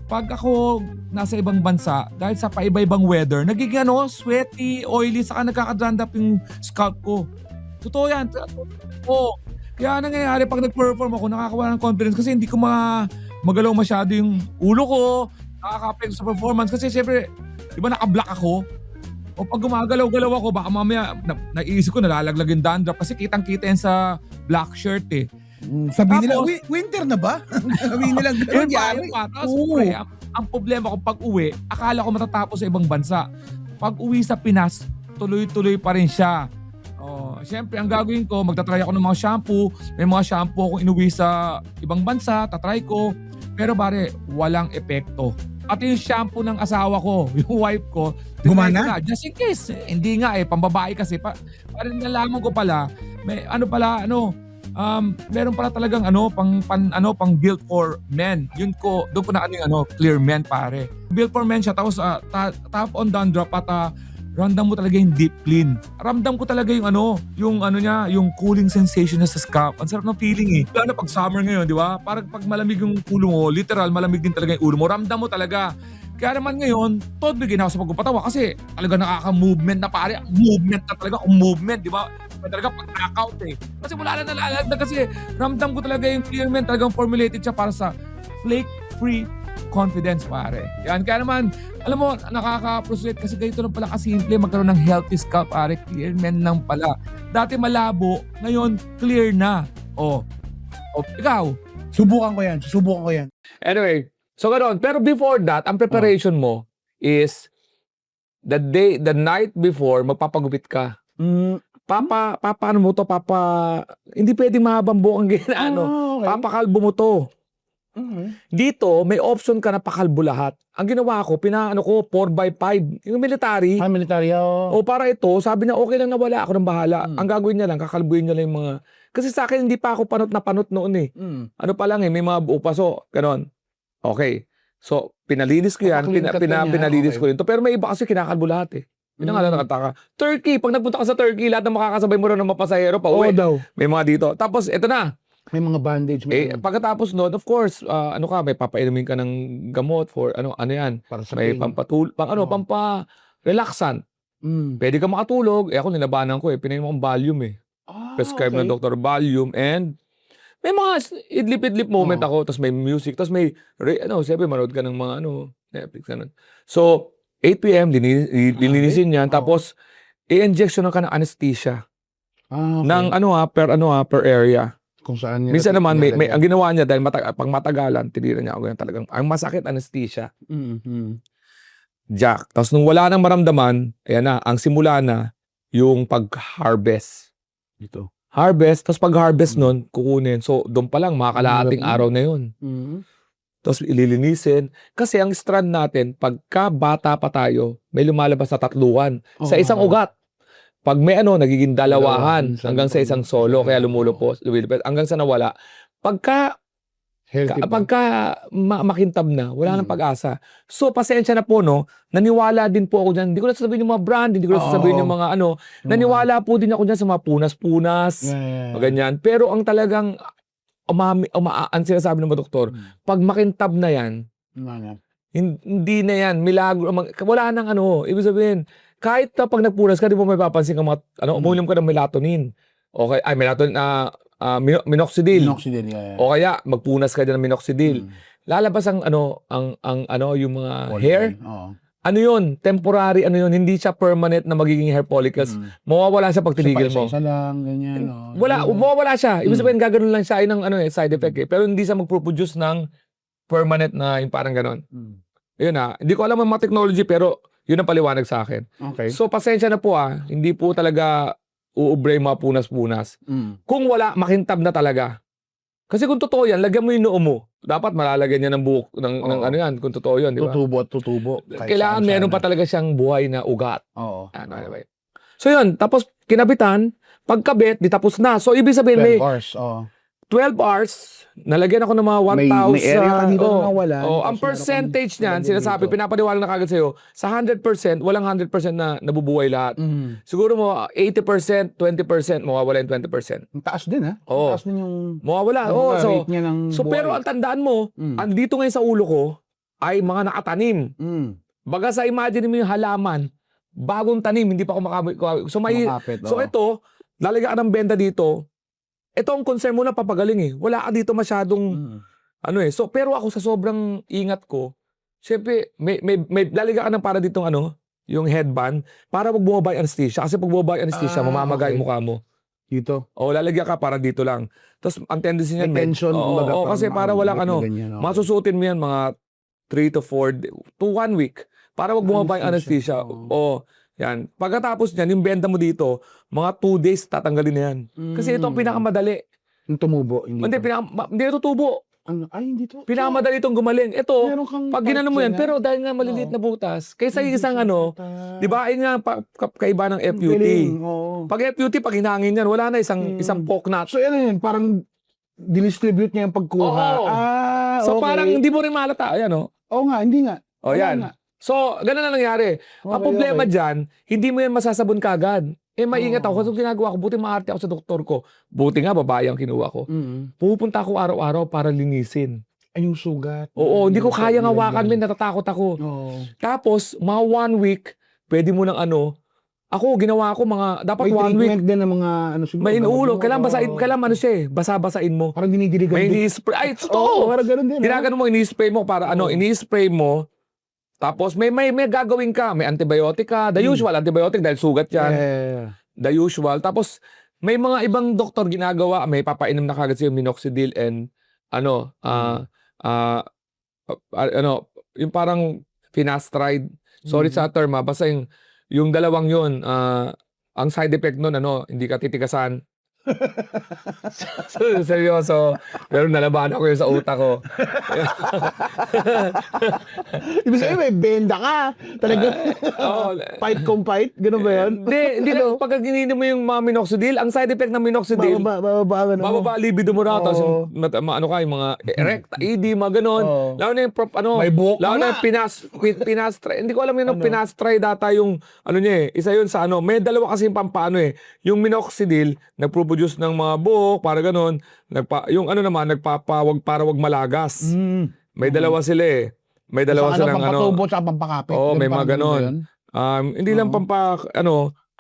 Pag ako nasa ibang bansa, dahil sa paiba-ibang weather, nagiging sweaty, oily, saka nagkakadrandap yung scalp ko. Totoo yan. Kaya nangyayari pag nag-perform ako, nakakawa ng confidence kasi hindi ko magalaw masyado yung ulo ko, nakaka-affect sa performance kasi syempre, di ba naka-block ako? O pag gumagalaw-galaw ako, baka mamaya naiisip ko nalalaglag yung dandruff kasi kitang-kita yan sa black shirt eh. Sabihin nila, Tapos- winter na ba? Sabihin nila, Yun gano'n pa, yari. yun pa. Tapos, Oo. pre, ang problema ko pag uwi, akala ko matatapos sa ibang bansa. Pag uwi sa Pinas, tuloy-tuloy pa rin siya. Oh, siyempre, ang gagawin ko, magtatry ako ng mga shampoo. May mga shampoo akong inuwi sa ibang bansa, tatry ko. Pero bare, walang epekto. Pati yung shampoo ng asawa ko, yung wife ko, tinry Gumana? ko na, just in case. Hindi nga pambabae kasi. Parang nalaman ko pala, may meron pala talagang pang built for men. Doon ko na clear men pare. Built for men siya, tapos tap on dandruff at ramdam mo talaga yung deep clean. Ramdam ko talaga yung yung cooling sensation na sa scalp. Ang sarap ng feeling eh. Lalo na pag summer ngayon, di ba? Parang pag malamig yung ulo mo, literal malamig din talaga yung ulo mo. Ramdam mo talaga. Kaya naman ngayon, todo bigyan ako sa pagpapatawa kasi talaga nakaka-movement na pare. Movement na talaga. Kung movement, di ba? Talaga pag knockout eh. Kasi wala na nalalagdag kasi ramdam ko talaga yung clear men. Talagang formulated siya para sa flake-free confidence pare. Yan. Kaya naman, alam mo, nakaka-frustrate kasi ganito lang pala kasimple magkaroon ng healthy scalp pare. Clear men lang pala. Dati malabo, ngayon clear na. O ikaw? Subukan ko yan. Anyway, so ganoon. Pero before that, ang preparation mo is the night before, magpapagupit ka. Hindi pwedeng mahabang buhok ang Okay. papakalbo mo to. Dito, may option ka na pakalbo lahat. Ang ginawa ko, 4x5, yung military. Military, O para ito, sabi niya, okay lang na wala, ako nang bahala. Ang gagawin niya lang, kakalbuin niya lang yung mga... Kasi sa akin, hindi pa ako panot na panot noon eh. Ano pa lang may mga buo pa. So, ganon. Okay. So, pinalinis ko yan. Papaklean cut yan, Pinalinis okay. ko yun. Pero may iba kasi kinakalbo lahat eh. Yun ang nakataka. Turkey, pag nagpunta ka sa Turkey, lahat ng makakasabay mo rin ng mapasahero pa uwi. daw. May mga dito. Tapos, eto na. May mga bandage. Pagkatapos noon, of course, may papainumin ka ng gamot for ano yan. Para sa May pain. pampa-relaxant. Pwede ka makatulog. Ako nilabanan ko pinainom akong Valium Prescribe ng Dr. Valium and may mga idlip-idlip moment ako, tapos may music, tapos may siyempre manood ka ng mga Netflix ganun. So 8 PM lilinisin yan, tapos i-injection ka ng anesthesia ng per area. Kung saan Minsan naman may ang ginawa niya dahil pag matagalan, tinira niya ako yan talagang ang masakit anesthesia. Jack. Tapos nung wala nang maramdaman, ayan na, ang simula na yung pag-harvest. Dito. Harvest, tapos pag-harvest nun, kukunin. So, doon pa lang, makakalahating araw na yun. Tapos ililinisin. Kasi ang strand natin, pagka bata pa tayo, may lumalabas na tatluhan. Sa isang ugat. Pag may nagiging dalawahan hanggang sa isang solo, kaya lumulupos, hanggang sa nawala. Pagka makintab na, wala nang pag-asa. So, pasensya na po, naniwala din po ako dyan. Hindi ko na sasabihin yung mga brand, hindi ko na sasabihin yung mga naniwala po din ako dyan sa mga punas-punas, ganyan. Pero ang talagang, ang sinasabi ng mga doktor, pag makintab na yan, hindi na yan, milagro, wala nang ibig sabihin, kahit pag nagpunas ka, di mo may papansin ka uminom ka ng melatonin. Okay, melatonin, minoxidil. O kaya magpunas ka din ng minoxidil. Lalabas ang yung mga hair. Ano yun? Temporary hindi siya permanent na magiging hair follicles. Mawawala siya pag tinigil mo. Isa lang, ganyan. Mawawala siya. Ibig sabihin gagano'n lang siya ng side effect Pero hindi siya magproduce ng permanent na yung parang gano'n. Yun hindi ko alam ang mga technology pero yun ang paliwanag sa akin. Okay. So pasensya na po hindi po talaga uubre mga punas-punas. Kung wala, makintab na talaga. Kasi kung totoo yan, lagyan mo yung noo mo. Dapat malalagyan niya ng buhok, ng yan, kung totoo yun, di ba? Tutubo. Kailangan meron pa talaga siyang buhay na ugat. Oo. Anyway. So yun, tapos kinabitan, pagkabit, di tapos na. So ibig sabihin, 12 may hours. 12 hours, nalagyan ako ng mga 1,000. May area ka dito na nawala. Ang percentage niyan, sinasabi, pinapaniwala na kagad sa'yo, sa 100%, walang 100% na nabubuhay lahat. Siguro mo, 80%, 20%, mawawala yung 20%. Ang taas din Oo. Ang taas din yung Mawawala. rate niya ng buhay. Pero ang tandaan mo, andito ngayon sa ulo ko, ay mga nakatanim. Baga sa imagine mo yung halaman, bagong tanim, hindi pa ako makapit. So ito, lalagyan ka ng benda dito. Ito ang concern mo na papagaling Wala ka dito masyadong So pero ako sa sobrang ingat ko, syempre may lalagyan ka ng para ditong yung headband, para wag bumaba yung anesthesia. Kasi pag bumaba yung anesthesia, mamamaga yung okay. mukha mo. Dito. O, lalagyan ka para dito lang. Tapos, ang tendency niyan, May tension, kumbaga, kasi para walang makakabit na ano, ganyan, okay. masusutin mo yan mga 3 to 4 to 1 week para wag bumaba yung anesthesia. Anesthesia, O, yan. Pagkatapos niyan, yung benda mo dito, mga 2 days tatanggalin na yan. Kasi ito ang pinakamadali. Yung tumubo, hindi. Hindi, hindi ito tubo. Ano? Ay, hindi to. Pinakamadali itong gumaling. Ito, Meron kang pag ginano mo yan, part pero dahil nga maliliit Oo. na butas, kaysa Hindi isang siya ano, mata- di ba, ayun nga kaiba ng Ang FUT. galing, oo. Pag FUT, pag hinangin yan, wala na isang poke nut. So, ano yun, parang dinistribute niya yung pagkuha. Oo. Okay. So parang hindi mo rin malata. Ayan o. Oo nga, hindi nga. O Wala yan. nga. So, ganun na nangyari. Ang Okay, problema okay. dyan, hindi mo yan masasabon kagad. Maingat Oo. ako. Kasi ginagawa ko, buti maarte ako sa doktor ko. Buti nga, babae ang kinuha ko. Mm. Pupunta ako araw-araw para linisin. Ay, yung sugat. Oo, hindi ko Yung kayang ilagyan. hawakan, men. Natatakot ako. Oo. Tapos, mga 1 week, pwede mo ng ano. Ako, ginawa ko mga, dapat May 1 week. treatment din ng mga ano siguro. May inuulo. dapat Kailangan mo- basahin, kailangan ano siya eh, basa-basain mo. Parang dinidiligan May din. ini-spray. Ay, Oo, totoo. parang ganun din. Ginagano mo, ini-spray mo para ano, ini-spray mo. Tapos may gagawin ka, may antibiotic ka, the usual antibiotic dahil sugat yan, Yeah. the usual. Tapos may mga ibang doktor ginagawa, may papainom na kagad sa'yo minoxidil and ano, ano, yung parang finasteride. Sorry sa term basta yung dalawang yun, ang side effect nun, ano, hindi ka titikasan. Seryoso. Pero nalabanan ko yun sa utak ko. Ibig sabihin, may benda ka. Talaga. Oo. Fight kung fight. Ganun ba yun? Hindi na, pag ininom mo yung mga minoxidil, ang side effect ng minoxidil, Bababa. bababa libido mo raw, tapos Oo. ano ka, yung mga erecta, ED, mga ganon. Oo. Lalo na yung May buhok lalo ka na nga. yung pinastry, hindi ko alam yung pinastry data yung, ano niya isa yun sa ano, may dalawa kasi yung pampaano yung minoxidil, nagproduce ng mga buhok, para ganon, yung ano naman, nagpapawag para wag malagas. May dalawa sila May dalawa silang ano. Pampatubo sa pampakapit. Oo, may Ganun mga parang ganon. ba yun? Hindi lang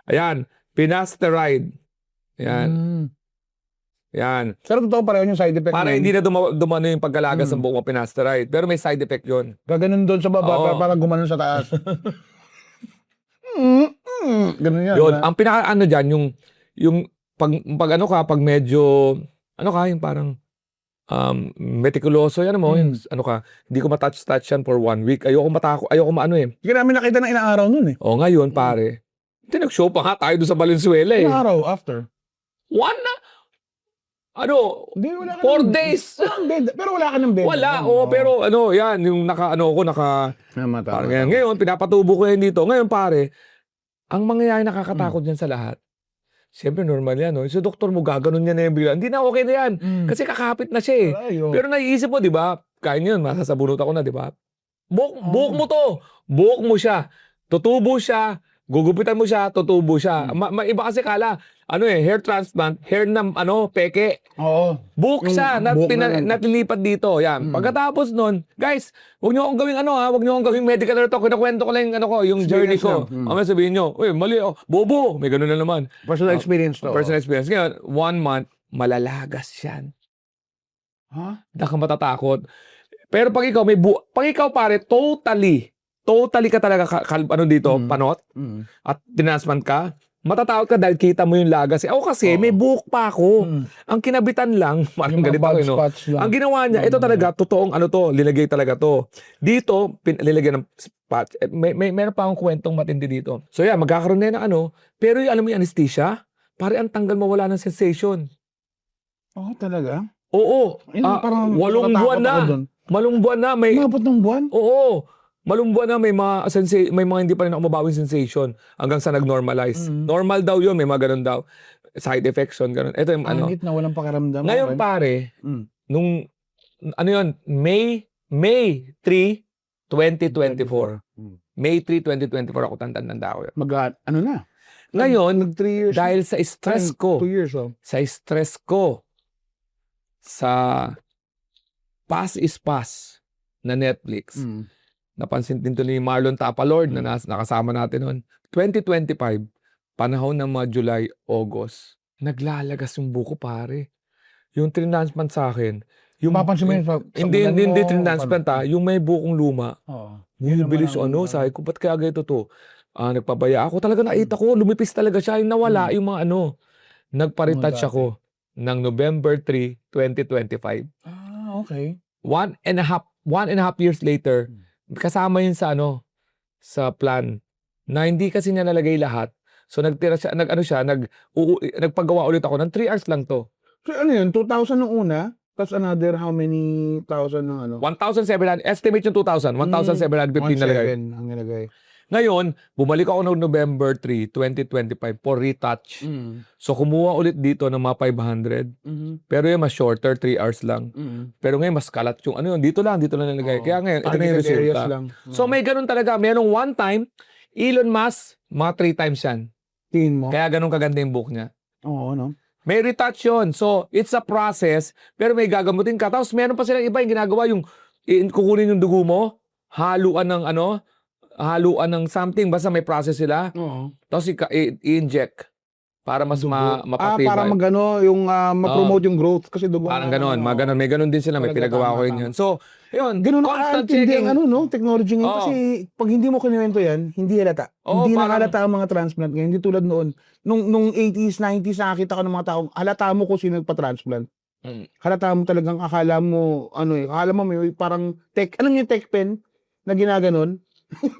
ayan, finasteride. Yan. Yan. Pero totoo pareho yung side effect. Para nun. hindi na dumano yung pagkalagas ng buhok mo finasteride. Pero may side effect yun. Gaganon doon sa baba Oo. para gumanon sa taas. Ganun yan. Yun. Ang pinaka dyan, yung pag ano ka, pag medyo, ano ka, yung parang, meticuloso, yan mo, yung, ano ka, hindi ko matouch yan for 1 week. Ayoko maano eh. Hindi ka namin nakita ng ilang araw nun eh. O ngayon, pare, hindi nag-show pa nga tayo doon sa Valenzuela eh. Ilang araw after? One na, ano, Hindi, wala ka 4 ng- days. Walang benda. Pero wala ka ng benda. Wala, pero ano, yan, yung naka, parang ganyan. Ngayon, pinapatubo ko yan dito. Ngayon, pare, ang mangyayari nakakatakot yan sa lahat. Siyempre, normal yan. No? So, doktor mo, gaganon yan na yung bigla. Hindi na okay na yan. Kasi kakapit na siya eh. Pero naiisip mo, di ba? Kaya yun, masasabunot ako na, di ba? Buhok mo to. Buhok mo siya. Tutubo siya. Gugupitan mo siya. Tutubo siya. Iba kasi kala, hair transplant, hair na, peke. Oo. Buhok Yung siya, buhok na- natilipat dito. Yan. Pagkatapos nun, guys, huwag niyo akong gawing huwag niyo akong gawing medical alert. Kinakwento ko lang yung journey ko. lang. Mamaya sabihin niyo, uy, mali, bobo. May ganun na naman. Personal experience to. Personal experience. Ngayon, 1 month, malalagas yan. Ha? Hindi ka matatakot. Pero pag ikaw pare, totally ka talaga dito, panot, at tinasman ka, matatakot ka dahil kita mo yung lagas. Ako kasi, may buhok pa ako. Ang kinabitan lang, parang Yung mga ganito bald no? spots lang. Ang ginawa niya, ito talaga, totoong linagay talaga to. Dito, linagyan ng spot. Meron pa akong kwentong matindi dito. So yeah, magkakaroon na yun ng pero alam mo yung anesthesia, pare ang tanggal mawala ng sensation. Oo, talaga? Oo. Parang 8 buwan natatakot na. ako dun. 8 buwan na. Umabot ng buwan? Oo. 8 buwan na may mga hindi pa rin ako mabawing sensation hanggang sa nag-normalize. Normal daw yun, may mga ganun daw. Side effects yun, ganun. Ito yung Angit na walang pakiramdam. Ngayon Okay. pare, nung, May 3, 2024. May 3, 2024 ako tanda ko yun. Ano na? Ngayon, Nag 3 years. dahil sa stress ko, 2 years, oh. sa Pass is Pass na Netflix, napansin din to ni Marlon Tapalord na nakasama natin noon. 2025, panahon ng mga July, August, naglalagas yung buko pare. Yung trinansplant sa akin, Mapapansin mo yun sa hindi ulan mo, trinansplant yung may bukong luma. Oo. Yung bilis naman ang- sabi ko, ba't kaya ganito to? nagpabaya ako. Talaga nakita ko, lumipis talaga siya. Yung nawala, Mm. yung mga nagpa-retouch dati. ako ng November 3, 2025. Okay. 1.5 years later, kasama yun sa sa plan, na hindi kasi niya nalagay lahat. So nagtira siya, nagpagawa ulit ako ng 3 hours lang to. So ano yun, 2,000 nung una, tapos another how many thousand ng 1,700, estimate yung 2,000, 1,715 nalagay. 1,700 ang nilagay. Ngayon, bumalik ako noong November 3, 2025 for retouch. Mm. So kumuha ulit dito ng mga 500. Mhm. Pero yung mas shorter, 3 hours lang. Mm. Pero ngayon, mas kalat yung dito lang nilagay. Oo. Kaya ngayon, ito na yung Targeted areas resulta. lang. So may ganun talaga. Merong one time, Elon Musk, mga 3 times yan. tingin mo? Kaya ganun kaganda yung book niya. Oo, no? May retouch yun. So, it's a process, pero may gagamutin ka. Tapos meron pa silang iba yung ginagawa, yung kukunin yung dugo mo, haluan ng something, basta may process sila. Oo. Tapos i-inject para mas mapatibay. Para yung ma-promote yung growth kasi dugo. Parang ganon, may ganon din sila, may Talaga, pinagawa ko tama, yun tama. yun. So, yun, Ganun constant hindi checking. ang technology ngayon Oo. kasi pag hindi mo kinuwento yan, hindi halata. Oo, Hindi parang- nakalata ang mga transplant ngayon, hindi tulad noon. Nung 80s, 90s nakakita ka ng mga taong halata mo kung sino nagpa-transplant. Mm. Halata mo talagang akala mo may parang yung tech pen na ginaganon.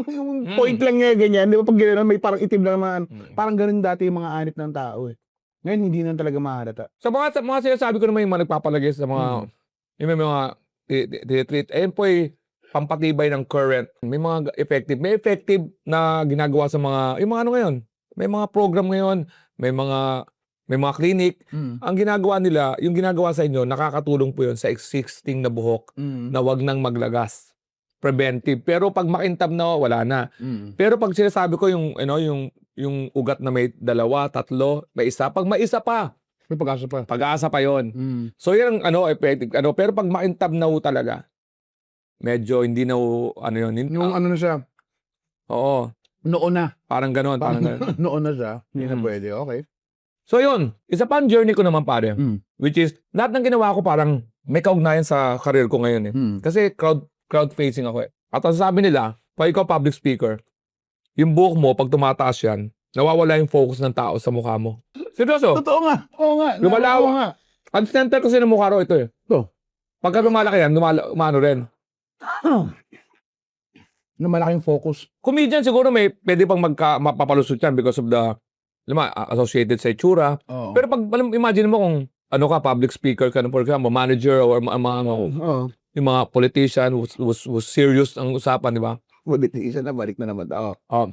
Yung point lang niya ganyan, di ba pag gano'n may parang itim lang naman. Parang ganun dati yung mga anit ng tao eh. Ngayon hindi na talaga mahalata. Sa mga sinasabi ko naman yung mga nagpapalagay sa mga, yung may mga treat, ayun po pampatibay ng current. May mga effective. May effective na ginagawa sa mga, yung mga ngayon. May mga program ngayon, may mga clinic. Ang ginagawa nila, yung ginagawa sa inyo, nakakatulong po yun sa existing na buhok na wag nang maglagas. Preventive. Pero pag makintab na, wala na. Pero pag sinasabi ko yung ugat na may 2, 3, may isa, pag may isa pa, May pag-asa pa. pag-aasa pa yon. So yan effective. Pero pag makintab na talaga, medyo hindi na yun. Yung ano na siya, Oo. noon na. Parang ganon. Noon na siya. Hindi na pwede. Okay. So yun, isa pa ang journey ko naman pare. Which is, lahat ng ginawa ko parang may kaugnayan sa career ko ngayon eh. Kasi crowd facing ako eh. At ang sabi nila, pag ikaw public speaker, yung buhok mo, pag tumataas yan, nawawala yung focus ng tao sa mukha mo. Seryoso. Totoo nga. Oo nga. Lumalawa. Oo nga. Ang center kasi ng mukha ro ito eh. Ito. Pagka lumalaki yan, umano rin. Na malaking focus. Comedian siguro pwede pang mapapalusot yan because of the associated sa itsura. Oo. Pero pag imagine mo kung ka, public speaker ka, for example, manager or Oo. yung mga politician was serious ang usapan, di ba? Isa na, balik na naman. Oo.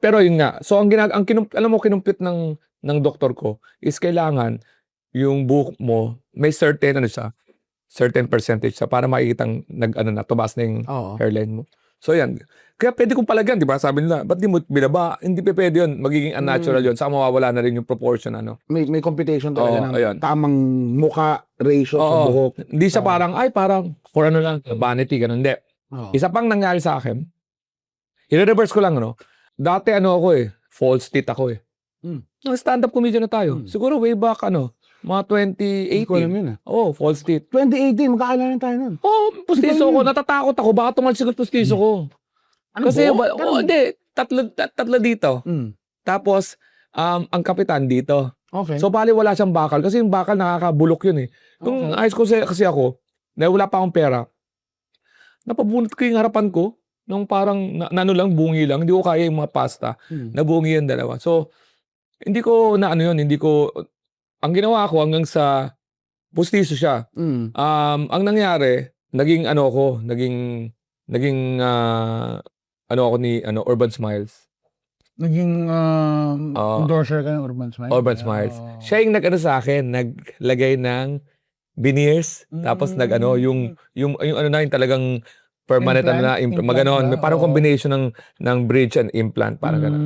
Pero yun nga. So, kinumpit ng doktor ko is kailangan yung buhok mo, may certain percentage siya para makikitang tumaas na yung hairline mo. So, yan. Kaya pwede kong palagyan, di ba? Sabi nila, ba't di mo binaba? Hindi pa pwede yun. Magiging unnatural yun. Saka mawawala na rin yung proportion, May computation talaga ng ayun. tamang muka ratio sa buhok. Hindi siya parang for lang, vanity, ganun. Hindi. Oo. Isa pang nangyari sa akin, i-reverse ko lang, dati false teeth ako eh. Nung stand-up comedian na tayo. Siguro way back, mga Hindi ko alam 2018. yun False teeth. 2018, magkakailan tayo nun. Pustiso ko. Natatakot ako. Baka tumalsik ang pustiso ko. Kasi, hindi. Tatlo dito. Tapos, ang kapitan dito. Okay. So, bali wala siyang bakal. Kasi yung bakal nakakabulok yun eh. Kung ayos ko kasi ako, na wala pa akong pera, napabunot ko yung harapan ko. Nung parang, bungi lang. Hindi ko kaya yung mga pasta. Nabungi yung dalawa. So, hindi ko ang ginawa ko hanggang sa pustiso siya. Ang nangyari, naging ako ni Urban Smiles. Naging endorser ka ng Urban Smiles. Urban Smiles. Siya yung sa akin, naglagay ng veneers, tapos yung talagang permanent Implant ba? parang combination ng bridge and implant, parang gano'n.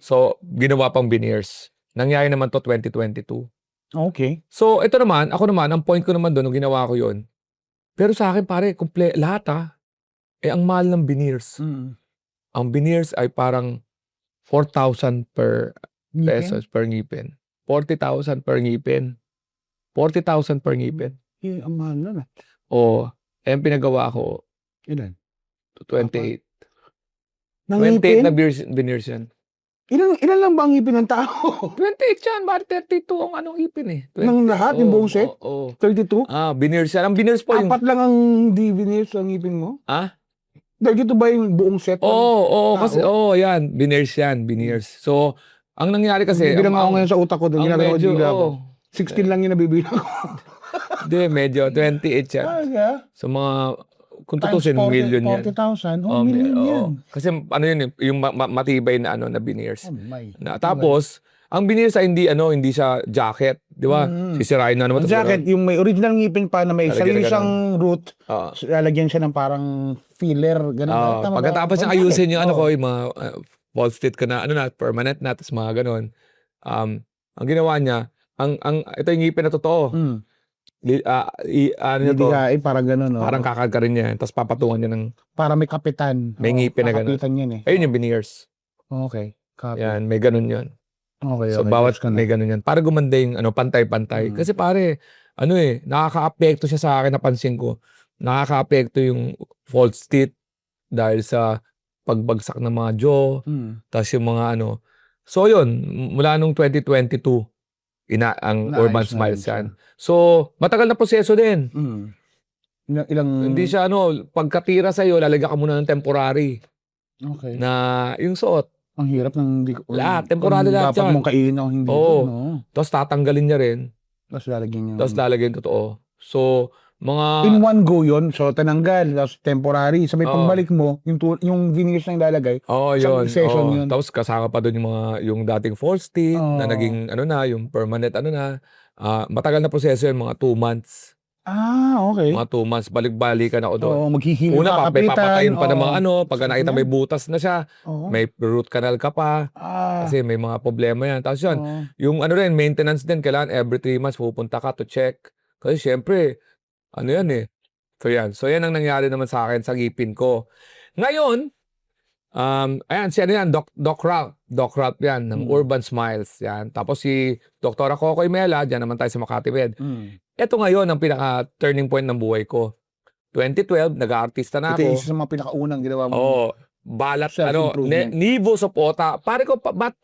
So, ginawa pang veneers. Nangyari naman to 2022. Okay. So, ako naman, ang point ko naman doon, nung ginawa ko yun, pero sa akin, pare, lahat ang mahal ng veneers. Ang veneers ay parang 4,000 per pesos per ngipin. 40,000 per ngipin. 40,000 per ngipin. Ang mahal nun Ang pinagawa ko, Ilan? 28. Ng 28 ngipin? na veneers yan. Ilan lang ba ang ngipin ng tao? 28 yan, bakit 32 ang anong ipin eh. Ng lahat, yung buong set? Oo. 32? Veneers yan. Ang veneers po yung... Apat lang ang veneers ang ngipin mo? Ah? 32 ba yung buong set? Oo, tao? kasi, yan. Veneers yan, veneers. So, ang nangyari kasi... Bibilang ako ngayon sa utak ko doon. Ginagawa ko medyo, bigla ako. 16 lang yung nabibilang ko. Hindi, medyo 28 yan. So, mga... Kung tutusin, million yan. 40,000? Oh, million yan. Kasi ano yun, yung matibay na na veneers. Oh my. Tapos, ang veneers ay hindi siya jacket, di ba? Sisirain na naman. Ang jacket, yung may original ngipin pa na may Lalagyan sarili na siyang root, Oo. lalagyan siya ng parang filler, gano'n. Tama ba? Pagkatapos niya Jacket. ayusin yung Oo. yung mga false teeth ka na, permanent na, tapos mga ganon. Ang ginawa niya, ito yung ngipin na totoo. Ano to? Bibigain, parang gano'n. No? Parang kakag rin niya, tapos papatungan niya ng, para may kapitan. May ngipin na gano'n. Kakapitan yan eh. ayun yung veneers. Okay. Copy. Yan, may ganon yun. Okay, So, okay. bawat Gets ko na. may ganun yan. Para gumanda yung pantay-pantay. Kasi pare, nakaka-apekto siya sa akin, napansin ko. Nakaka-apekto yung false teeth dahil sa pagbagsak ng mga jaw, tapos yung mga So, yun, mula nung 2022, ang Naayos Urban na Smiles rin siya. yan. So, matagal na proseso din. Ilang... Hindi siya pagkatira sa'yo, lalagyan ka muna ng temporary Okay. na yung suot. Ang hirap ng... Lahat, temporary lahat dapat yan. mong kainin o hindi. Oo. No? Tapos tatanggalin niya rin. Tapos lalagyan niya. Tapos lalagyan totoo. So, mga... In one go yun, so tananggal, tapos temporary. Sabay Oo. pagbalik mo, yung veneers na ilalagay, Yun. isang session yun. Tapos kasama pa doon yung dating false teeth na Oo. naging yung permanent matagal na proseso yun, mga 2 months. Okay. Mga 2 months, balik-balikan ako doon. Oo, maghihil Una, papatayin pa ng mga pagka Sakit nakita yan. may butas na siya, Oo. may root canal ka pa, kasi may mga problema yan. Tapos yun, Oo. yung maintenance din, kailangan every 3 months pupunta ka to check. Kasi syempre, yan eh. So yan ang nangyari naman sa akin sa ngipin ko. Ngayon, ayan, si Doc Ralph yan, ng Urban Smiles. Yan. Tapos si Dr. Kokoy Mela, dyan naman tayo sa Makati Med. Ito ngayon ang pinaka-turning point ng buhay ko. 2012, nag-aartista na Ito ako. yung isa sa mga pinakaunang ginawa mo. Balat, Self-improvement. Nivo sa pota. Pare ko, ba't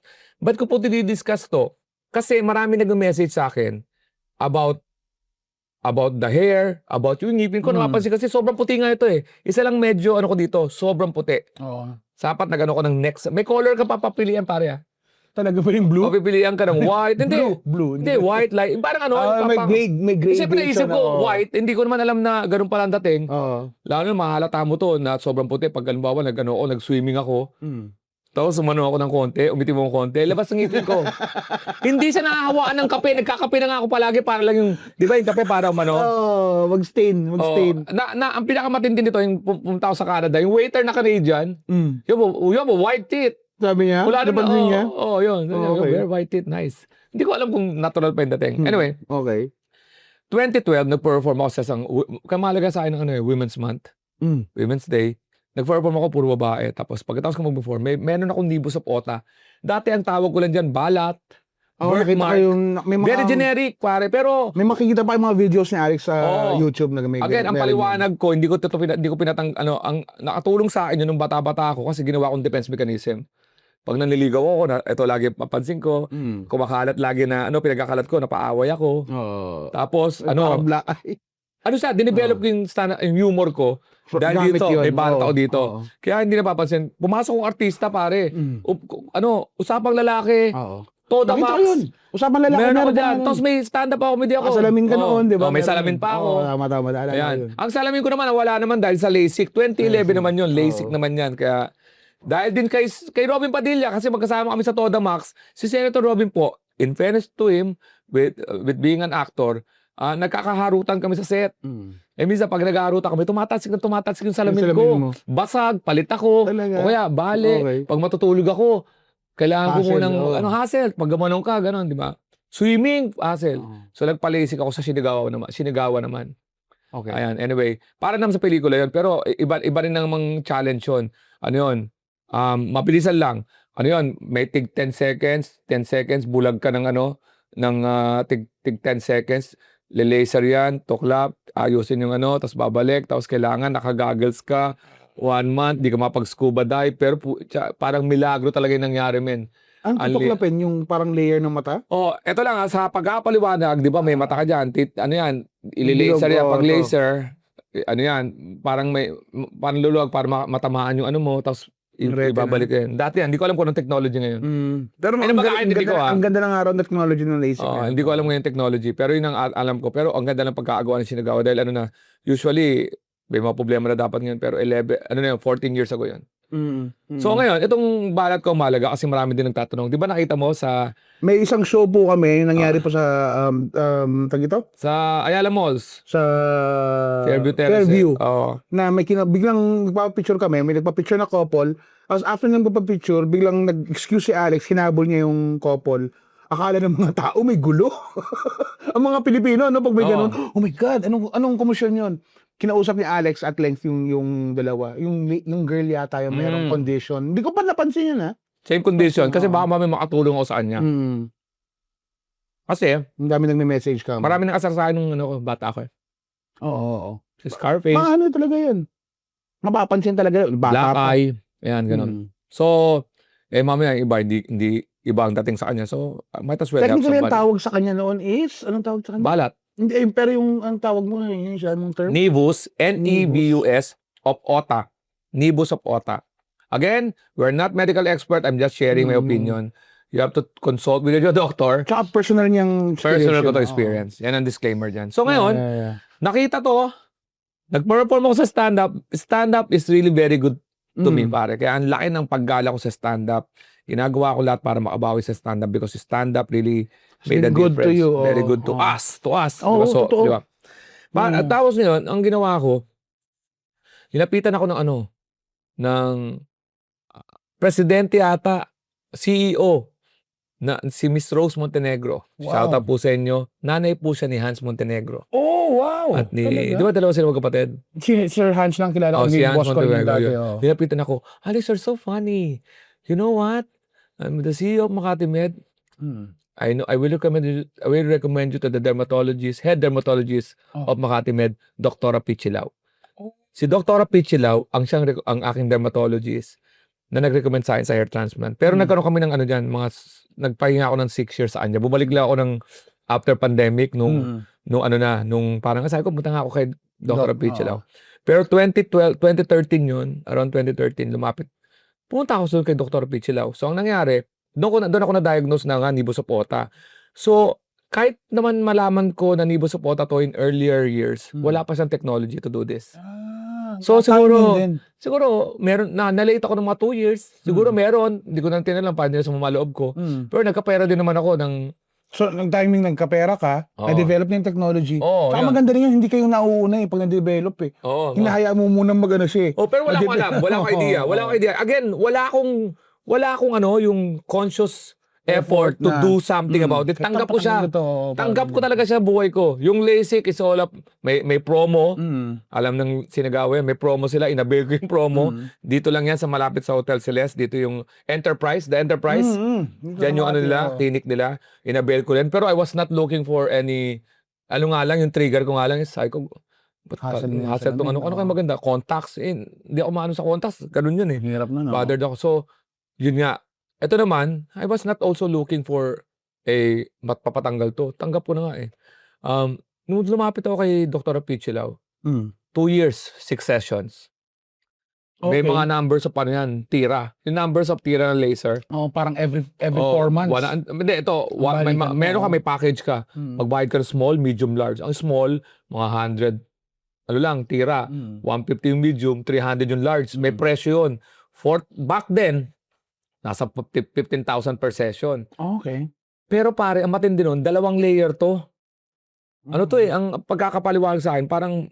ko po dinidiscuss to? Kasi marami nag-message sa akin about the hair, about yung ngipin ko. Napapansin kasi sobrang puti nga ito eh. Isa lang medyo ko dito, sobrang puti. Oo. Sapat na gano'n ko ng next. May color ka pa papilian pare. Talaga ba yung blue? Papipilian ka ng white. Hindi. Blue. Hindi, white, light. Parang May grade. Siyempre naisip ko, white. Hindi ko naman alam na ganun pala ang dating. Oo. Lalo na mahalata mo to na sobrang puti. Pag halimbawa nag-swimming ako. Tapos umano ako ng konti, umitim mo ng konti, labas ng ngipin ko. Hindi siya nakahawaan ng kape. Nagkakape na nga ako palagi para lang yung, di ba yung kape para umano? Mag-stain. Ang pinakamatindi nito, yung pumunta ako sa Canada, yung waiter na Canadian, yung white teeth. Sabi niya? Wala naman napansin niya? yun. Okay. Very white teeth, nice. Hindi ko alam kung natural pa yung dating. Anyway, Okay. 2012, nag-perform ako sa isang, kamalaga sa akin ng Women's Month, Women's Day. Nag-perform ako, puro babae. Tapos pagkatapos ko mag-perform, meron akong nibo sa pota. Dati ang tawag ko lang dyan, balat, birthmark. May Very generic, pare. Pero, may makikita pa yung mga videos ni Alex sa YouTube na may again, ang paliwanag ko, hindi ko pinatang, ang nakatulong sa akin yun nung bata-bata ako kasi ginawa kong defense mechanism. Pag nanliligaw ako, ito lagi mapansin ko, kumakalat lagi na, pinagkakalat ko, napaaway ako. Tapos, black eye. siya, dinevelop ko yung humor ko. Dahil dito, may balat ako dito. Kaya hindi napapansin. Pumasok kong artista, pare. Usapang lalaki. Toda Nakita ko Max. yun. Usapan lalaki. Meron ako meron dyan. ka Tapos may stand-up comedy ako. salamin ka noon, di ba? May salamin pa ako. Tama. Ayan. Ang salamin ko naman, wala naman dahil sa LASIK. 2011 naman yun. LASIK naman yan. Kaya, dahil din kay Robin Padilla, kasi magkasama kami sa Toda Max, si Senator Robin po, in fairness to him, with being an actor, nagkakaharutan kami sa set. Minsan pag nag-aarutan kami, tumatatsik yung salamin ko. mo. Basag, palit ako. Talaga? O kaya, bale. Okay. Pag matutulog ako, kailangan ko Hassle, munang, oo. hassle. Pag gumanong ka, gano'n, di ba? Swimming, hassle. So, nagpalisik ako sa Sinigawa naman. Okay. Ayan, anyway. Para naman sa pelikula yun. Pero, iba rin namang challenge yun. Ano yun? Mabilisan lang. Ano yun? May tig 10 seconds. 10 seconds, bulag ka ng tig 10 seconds. Le-laser yan, tuklap, ayusin yung tapos babalik, tapos kailangan naka-goggles ka, 1 month, di ka mapag-scuba dive, pero parang milagro talaga yung nangyari, men. Ang tutuklapin, yung parang layer ng mata? Oh, eto lang sa pagkapaliwanag, di ba may mata ka dyan, ano yan, ililaser Bilog, yan, oo, pag ito. laser, ano yan, parang may, parang luluwag para matamaan yung ano mo, tapos Yung retina. ibabalik yan. Dati yan, hindi ko alam kung anong technology ngayon. Pero Ano ba kahit hindi ko, ang ganda ng araw na technology ng laser. Oo, hindi ko alam ngayon technology, pero yun ang alam ko. Pero ang ganda ng pagkakagawa ng Shinagawa dahil ano na, usually, may mga problema na dapat ngayon, pero 14 years ago yun. So ngayon, itong balat ko malaga kasi marami din nagtatanong. Di ba nakita mo may isang show po kami, nangyari po sa, tag ito? sa Ayala Malls, Sa Fairview Terrace. Fairview. Oo. Na biglang nagpapicture kami, may nagpapicture na couple. Tapos after ng nagpapicture, biglang nag-excuse si Alex, hinabol niya yung couple. Akala ng mga tao may gulo. Ang mga Pilipino, no, pag may Oo. ganun, oh my God, anong komosyon yun? Kinausap ni Alex at length yung dalawa. Yung girl yata yung mayroong condition. Hindi ko pa napansin yun, ha? Same condition. Kasi baka may makatulong ako sa kanya. Kasi, Ang dami nagme-message ka. marami nang asar sa akin nung bata ko. Oo. Si Scarface, Ano talaga yun? Mapapansin talaga. Bata Black pa. Eye, ayan, ganun. So, mamaya iba, hindi iba ang dating sa kanya. So, might as well have Technically, ang somebody. tawag sa kanya noon is, anong tawag sa kanya? Balat. Hindi, pero ang tawag mo, yun siya, mong term? Nevus, N-E-V-U-S, of OTA. Nevus of OTA. Again, we're not medical expert. I'm just sharing my opinion. You have to consult with your doctor. Tsaka personal niyang experience. Personal ko to yun. experience. Yan ang disclaimer dyan. So Oo. ngayon, Yeah. nakita to, nag-perform ako sa stand-up. Stand-up is really very good to me, pare. Kaya ang laki ng paggala ko sa stand-up. Ginagawa ko lahat para makabawi sa stand-up because stand-up really made a Good to difference. you. Very Oo. good to us. To us. Oo, Diba? So, totoo. di ba? At tapos ngayon, ang ginawa ko, hinapitan ako ng presidente ata, CEO, na si Miss Rose Montenegro. Wow. Shout out po sa inyo. Nanay po siya ni Hans Montenegro. Oh, wow. At di Talaga? ba dalawa sila magkapatid? Si Sir Hans lang kilala ko. Si Ni Hans boss ko rin Montenegro. dati. Yun. Oh. Hinapitan ako, Alex, you're so funny. You know what? I'm the CEO of Makati Med. I will recommend you to the head dermatologist of Makati Med, Dr. Pichilao. Si Dr. Pichilao ang aking dermatologist na nag-recommend sa akin sa hair transplant. Pero nagkaroon kami ng nagpahinga ako ng 6 years sa kanya. Bumalik lang ako ng after pandemic nung parang sabi ko, punta nga ako kay Dr. Pichilao. Pero 2013 yun, around 2013, lumapit. Pumunta ako kay Dr. Pichilao. So, ang nangyari, doon ako na-diagnose na nga Nevus of OTA. So, kahit naman malaman ko na Nevus of OTA to in earlier years, wala pa siyang technology to do this. So, siguro, meron, na-late ako ng mga 2 years. Siguro meron, hindi ko nang tinalang paano nila sa mamaloob ko. Pero nagkapera din naman ako ng... So, nag-timing nagkapera ka, na-develop na yung technology. Oo, Tsaka yun. maganda rin yun, hindi kayo nauuna pag na-develop eh. Oo. Hinahayaan mo muna mag-ano siya eh. Pero wala akong alam. Wala akong idea. Wala akong idea. Again, wala akong yung conscious effort to na- do something about it. Tanggap ko siya. Tanggap ko talaga siya buhay ko. Yung LASIK is all up. May promo. Alam ng Sinagawa, may promo sila. Inabail ko yung promo. Dito lang yan sa malapit sa Hotel Celeste. Dito yung Enterprise. The Enterprise. Diyan yung nila, clinic nila. Inabail ko rin. Pero I was not looking for any... Ano nga lang, yung trigger ko nga lang is, ko, hassle tong ano kayo maganda? Contacts. Hindi ako maano sa contacts. Ganun yun eh. Hirap na, no? Bothered ako. So, yun nga. Ito naman, I was not also looking for papatanggal to. Tanggap ko na nga eh. Nung lumapit ako kay Dr. Pichilao, 2 years, 6 sessions. May Okay. mga numbers of tira. Yung numbers of tira ng laser. Parang every 4 months. Hindi, ito. Meron ka, may package ka. Magbayad ka ng small, medium, large. Ang small, mga 100. Tira. 150 yung medium, 300 yung large. May presyo yun. Back then, nasa 15,000 per session. Okay. Pero pare, ang matindi nun, 2 layer to. Ano to ang pagkakapaliwanag sa akin, parang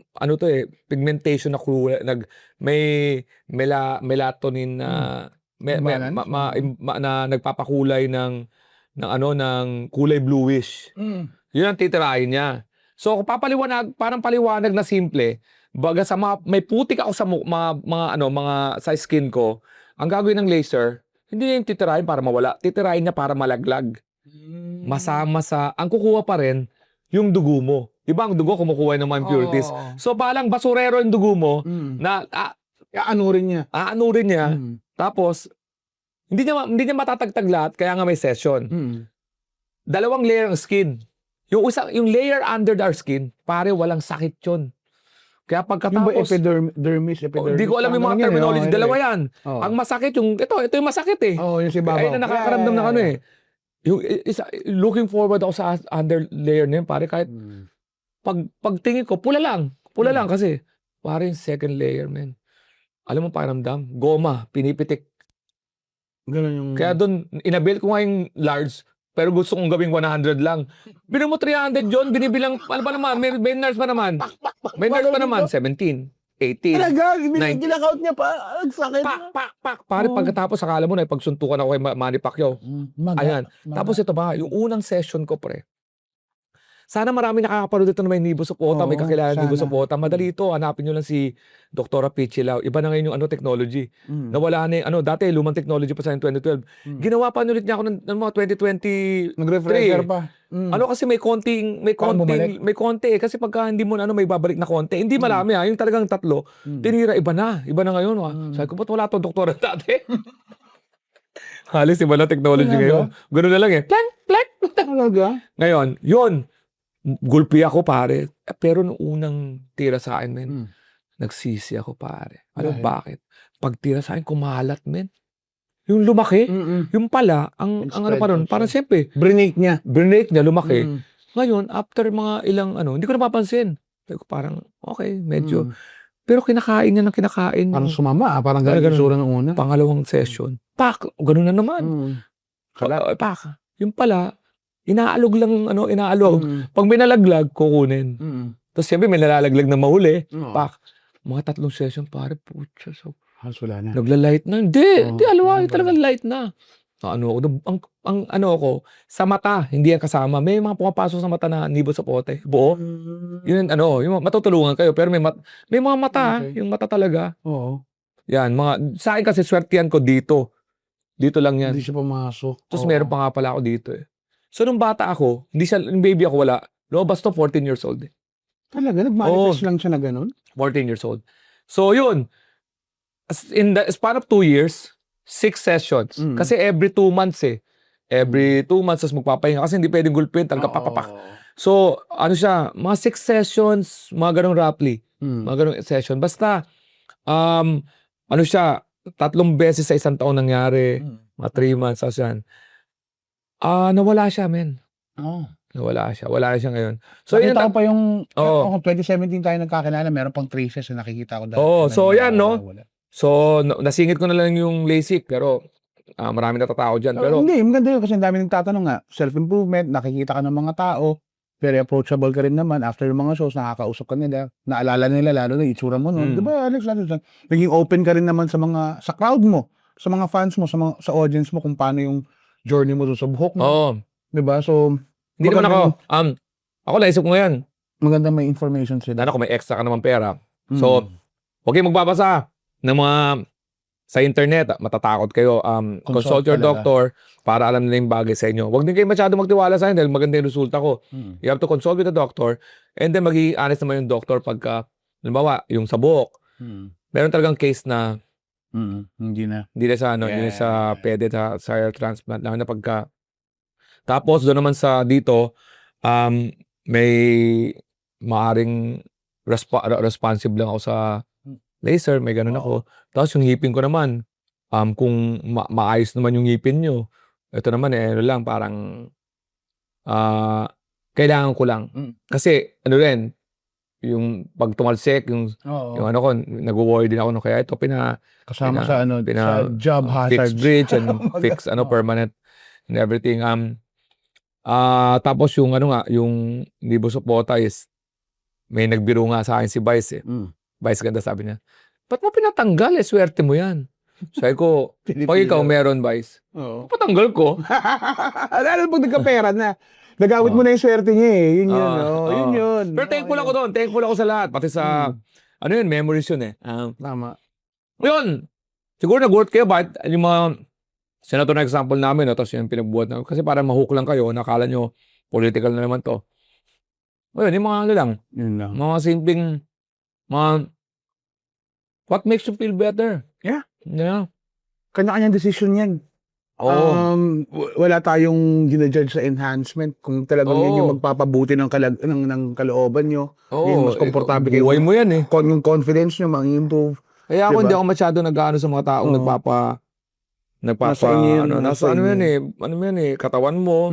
pigmentation na kulay, may melatonin na na nagpapakulay ng kulay bluish. Yun ang titirahin niya. So kung parang paliwanag na simple, baga sa may putik ako sa mga sa skin ko, ang gagawin ng laser, hindi niya yung titirahin para mawala. Titirahin niya para malaglag. Masa-masa. Ang kukuha pa rin, yung dugo mo. Diba ang dugo kumukuha ng mga impurities? So, palang basurero yung dugo mo na Aanurin niya. Aanurin niya, Mm. tapos, hindi niya matatagtag lahat, kaya nga may session. Mm. 2 layer ng skin. Yung layer under our skin, pare, walang sakit yun. Kaya Yung ba pagkatapos, epidermis? hindi ko alam yung mga Parang terminology, ganyan, dalawa yan. Oo. Ang masakit, ito yung masakit eh. Oo, yung si Babaw. Ayun na nakakaramdam ng ano eh. Yung, looking forward ako sa under layer na yun, pare, kahit Mm. pagtingin ko, pula lang kasi, pare yung second layer, man. Alam mo pakiramdam, goma, pinipitik. Ganun yung... Kaya doon, inabil ko nga yung large, pero gusto kong gawing 100 lang. Bino mo 300 John, binibilang, ano pa naman, may nurse pa naman. May nurse pa naman, 17, 18. Talaga, 19. ginakaut niya pa. Ang sakit. Pak. Pare, Oo. pagkatapos, akala mo na, pagsuntukan ako kay Manny Pacquiao. Ayan. Tapos ito ba, yung unang session ko, pre. Sana marami nakakapanood dito na may Nibo Sopota, may Oo, kakilala Nibo sana. Sopota. Madali ito, hanapin nyo lang si Dr. Pichilao. Iba na ngayon yung technology. Nawala na yung, dati lumang technology pa sa 2012. Ginawa pa ulit niya ako ng mga 2020. Nag-refresher pa. Kasi may konti eh. Kasi pagka hindi mo may babalik na konti. Hindi marami yung talagang 3. Tinira, iba na ngayon. Sabi ko, ba't wala to doktora dati? Halos iba na technology ngayon. Ganun na lang eh. Plank. Talaga? Ngayon, yun. Gulpi ako, pare. Pero nung unang tira sa akin, men, nagsisi ako, pare. Alam bakit? Pag tira sa akin, kumalat, men. Yung lumaki, yung pala, ang ano pa ron, parang siyempre, Brinake niya. lumaki. Ngayon, after mga ilang, hindi ko napapansin. Sabi ko, parang, okay, medyo. Pero kinakain niya ng kinakain. Parang sumama, parang ganun sura ng una. Pangalawang session. Pak! Ganun na naman. Pak! Yung pala, inaalog lang, inaalog. Pag may nalaglag, kukunin. Tapos siyempre may nalalaglag na mahuli. Pak! Mga 3 session, pare, putya. So, halos wala na. nagla-light na. Hindi, alawa, talagang light na. Ako, sa mata, hindi yan kasama. May mga pumapasok sa mata na Nibo Sopota. Buo. Yun, yung matutulungan kayo. Pero may mga mata, yung mata talaga. Oo. Yan, sa akin kasi swertihan ko dito. Dito lang yan. Hindi siya pumasok. Tapos meron pa nga pala ako dito eh. So nung bata ako, yung baby ako wala. Lumabas to 14 years old eh. Talaga? Nag-manifest lang siya na ganun? 14 years old. So yun, in the span of 2 years, 6 sessions. Kasi every 2 months eh. Every 2 months, tapos magpapahinga. Kasi hindi pwedeng gulpin, talaga papapak. So, siya, mga 6 sessions, mga ganong roughly. Mga ganong session. Basta, siya, 3 beses sa isang taon nangyari. Mga 3 months, tapos yan. Nawala siya, men. Nawala siya. Wala siya ngayon. So, nakita ko pa yung, Oo. 2017 tayo nagkakilala, meron pang traces na nakikita ko dati. Oo, so yan, no? Wala. So, nasingit ko na lang yung LASIK, pero marami natatao dyan. Pero, hindi, maganda yun kasi ang dami nagtatanong nga, self-improvement, nakikita ka ng mga tao, very approachable ka rin naman, after yung mga shows, nakakausap ka nila, naalala nila, lalo na itsura mo noon. Diba, Alex, naging open ka rin naman sa crowd mo, sa mga fans mo, sa audience mo, kung paano yung journey mo doon sa buhok mo. oo. Diba? So, Hindi naman ako, ako naisip ko ngayon, maganda may information sila. lalo kung may extra ka naman pera. So, huwag kayong magbabasa ng mga sa internet, matatakot kayo. Consult your talaga. doctor para alam nila yung bagay sa inyo. Huwag din kayo masyado magtiwala sa akin dahil maganda yung resulta ko. You have to consult with the doctor and then maging honest naman yung doctor pagka, halimbawa, yung sa buhok. Meron talagang case na Hindi na. hindi na sa hindi na sa pwede sa hair transplant lalo na pagka tapos doon naman sa dito may maaring responsive lang ako sa laser, may ganun ako. Tapos yung ngipin ko naman kung maayos naman yung ngipin nyo, ito naman lang parang kailangan ko lang. Kasi rin yung pag tumalsik, yung ko, nag-worry din ako kaya ito Kasama sa sa job hazard. fixed bridge and fixed permanent and everything. Tapos yung yung Nibo Sopota is may nagbiro nga sa akin si Vice eh. Vice ganda sabi niya, ba't mo pinatanggal swerte mo yan. Sabi ko, pag ikaw meron Vice, patanggal ko. Ano pag nagkapera na? Nagawit mo na yung swerte niya eh. Yun yun. Yun yun. Pero thankful ako doon. Thankful ako sa lahat. Pati sa, memories yun eh. Tama. Yun. Siguro nag-work kayo. Bakit yung mga senator na example namin, tapos yung pinagbuhat namin. Kasi para ma-hook lang kayo, nakala nyo political na naman to. Ayun, yung mga lang. Yun lang. Mga simpleng, mga What makes you feel better? Yeah. Yeah. Kanya-kanyang decision yan. Oo. Wala tayong ginajudge sa enhancement. Kung talagang yan yung Oo. magpapabuti ng kalooban nyo, Oo. mas komportable kayo. Buhay mo yan eh. Yung confidence nyo, mag-improve. Kaya ako Diba? hindi ako masyado nag-ano sa mga taong Oo. nasa inyo yun, ano, nasa ano yan inyo. eh, ano yan eh, katawan mo.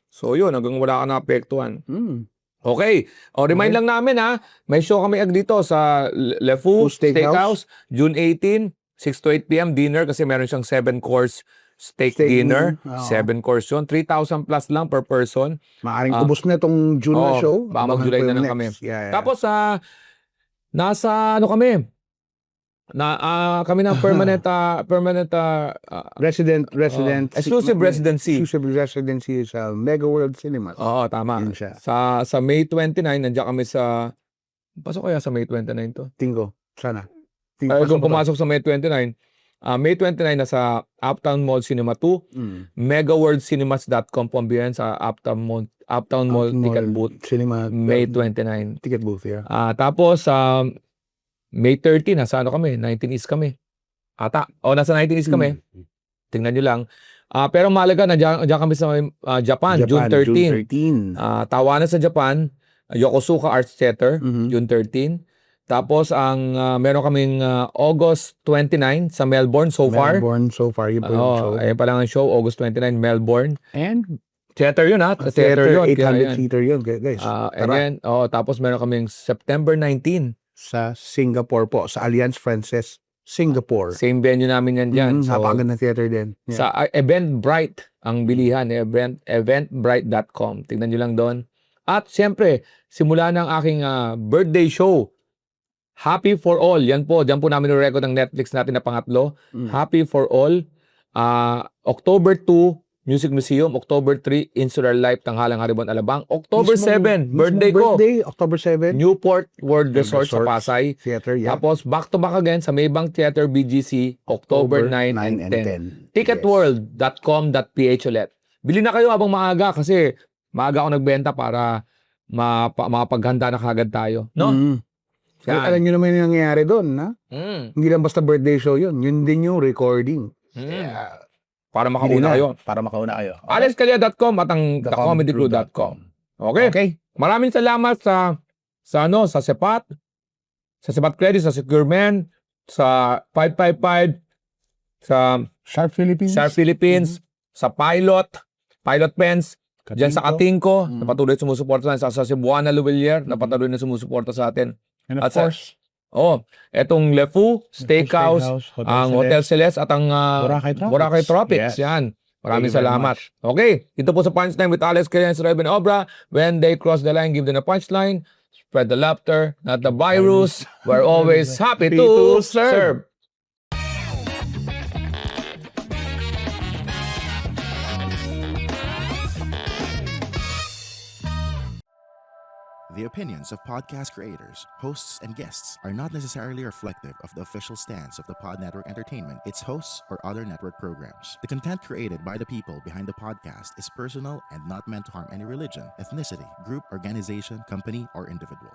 So yun, hanggang wala ka naapektuhan. Okay. O, remind Okay. lang namin ha, may show kami dito sa Le Fou Steakhouse, June 18, 6 to 8 p.m. dinner kasi meron siyang 7-course steak dinner. Oo. 7-course yun. 3,000 plus lang per person. Maaring ubos na itong June na Oo, show. baka Abangan mag-July ko na yung lang next. kami. Yeah. Tapos nasa ano kami, kami ng permanent Resident exclusive residency. Exclusive residency sa Mega World Cinemas. Oo, tama. Yun siya. Sa May 29, nandiyan kami sa... Pasok kaya sa May 29 to? Tingko, sana. Kung pumasok sa May 29, May 29 nasa Uptown Mall Cinema 2, megaworldcinemas.com po ang biyahin sa Uptown Mall ticket booth, Cinema. May 29. Ticket booth, yeah. Tapos, May 30, nasa ano kami? 19 East kami. Ata. O, nasa 19 East kami. Tingnan nyo lang. Pero mahalaga, nandiyan kami sa Japan, June 13. Tawanan sa Japan, Yokosuka Arts Theater, June 13. Tapos, meron kaming August 29 sa Melbourne so far. Melbourne so far. Yun po yung show. Ayun pa lang ang show, August 29, Melbourne. And Theater yun ha. Theater yun. 800 seater yun, guys. And then, tapos meron kaming September 19. Sa Singapore po, sa Alliance Francaise, Singapore. Same venue namin yan dyan. So, napakagandang theater din. Yeah. sa Eventbrite, ang bilihan, eventbrite.com. Tignan nyo lang doon. At siyempre, simula ng aking birthday show, Happy for All. Yan po, dyan po namin record ng Netflix natin na pangatlo. Happy for All. October 2, Music Museum. October 3, Insular Life, Tanghalang Haribon, Alabang. October 7, birthday ko. October 7. Newport World Resort sa Pasay. Theater, yeah. Tapos, back to back again sa Maybank Theater BGC, October 9 and 10. Ticketworld.com.ph ulit. Bili na kayo habang maaga kasi maaga ako nagbenta para mapaghanda na kagad tayo. No? Alam nyo naman yung nangyayari doon, na? Hindi lang basta birthday show yun. Yun din yung recording. Yeah. Para makauna kayo. Para makauna kayo. Okay. alexcalia.com at ang thecomedycrew.com. Okay? Maraming salamat sa Sepat, sa Sepat Credit, sa Secureman, sa 555, sa Sharp Philippines, sa Pilot Pens, dyan sa Katingko, na patuloy sumusuporta sa Cebuana Luwilier, na patuloy na sumusuporta sa atin. And of course, etong Le Fou Steakhouse, ang Hotel Celeste at ang Boracay Tropics. Yes. Yan. Maraming Thank you very salamat. much. Okay, ito po sa Punchline with Alex Calia and Reuben Obra. When they cross the line, give them a punchline. Spread the laughter, not the virus. We're always happy to serve. The opinions of podcast creators, hosts, and guests are not necessarily reflective of the official stance of the Pod Network Entertainment, its hosts, or other network programs. The content created by the people behind the podcast is personal and not meant to harm any religion, ethnicity, group, organization, company, or individual.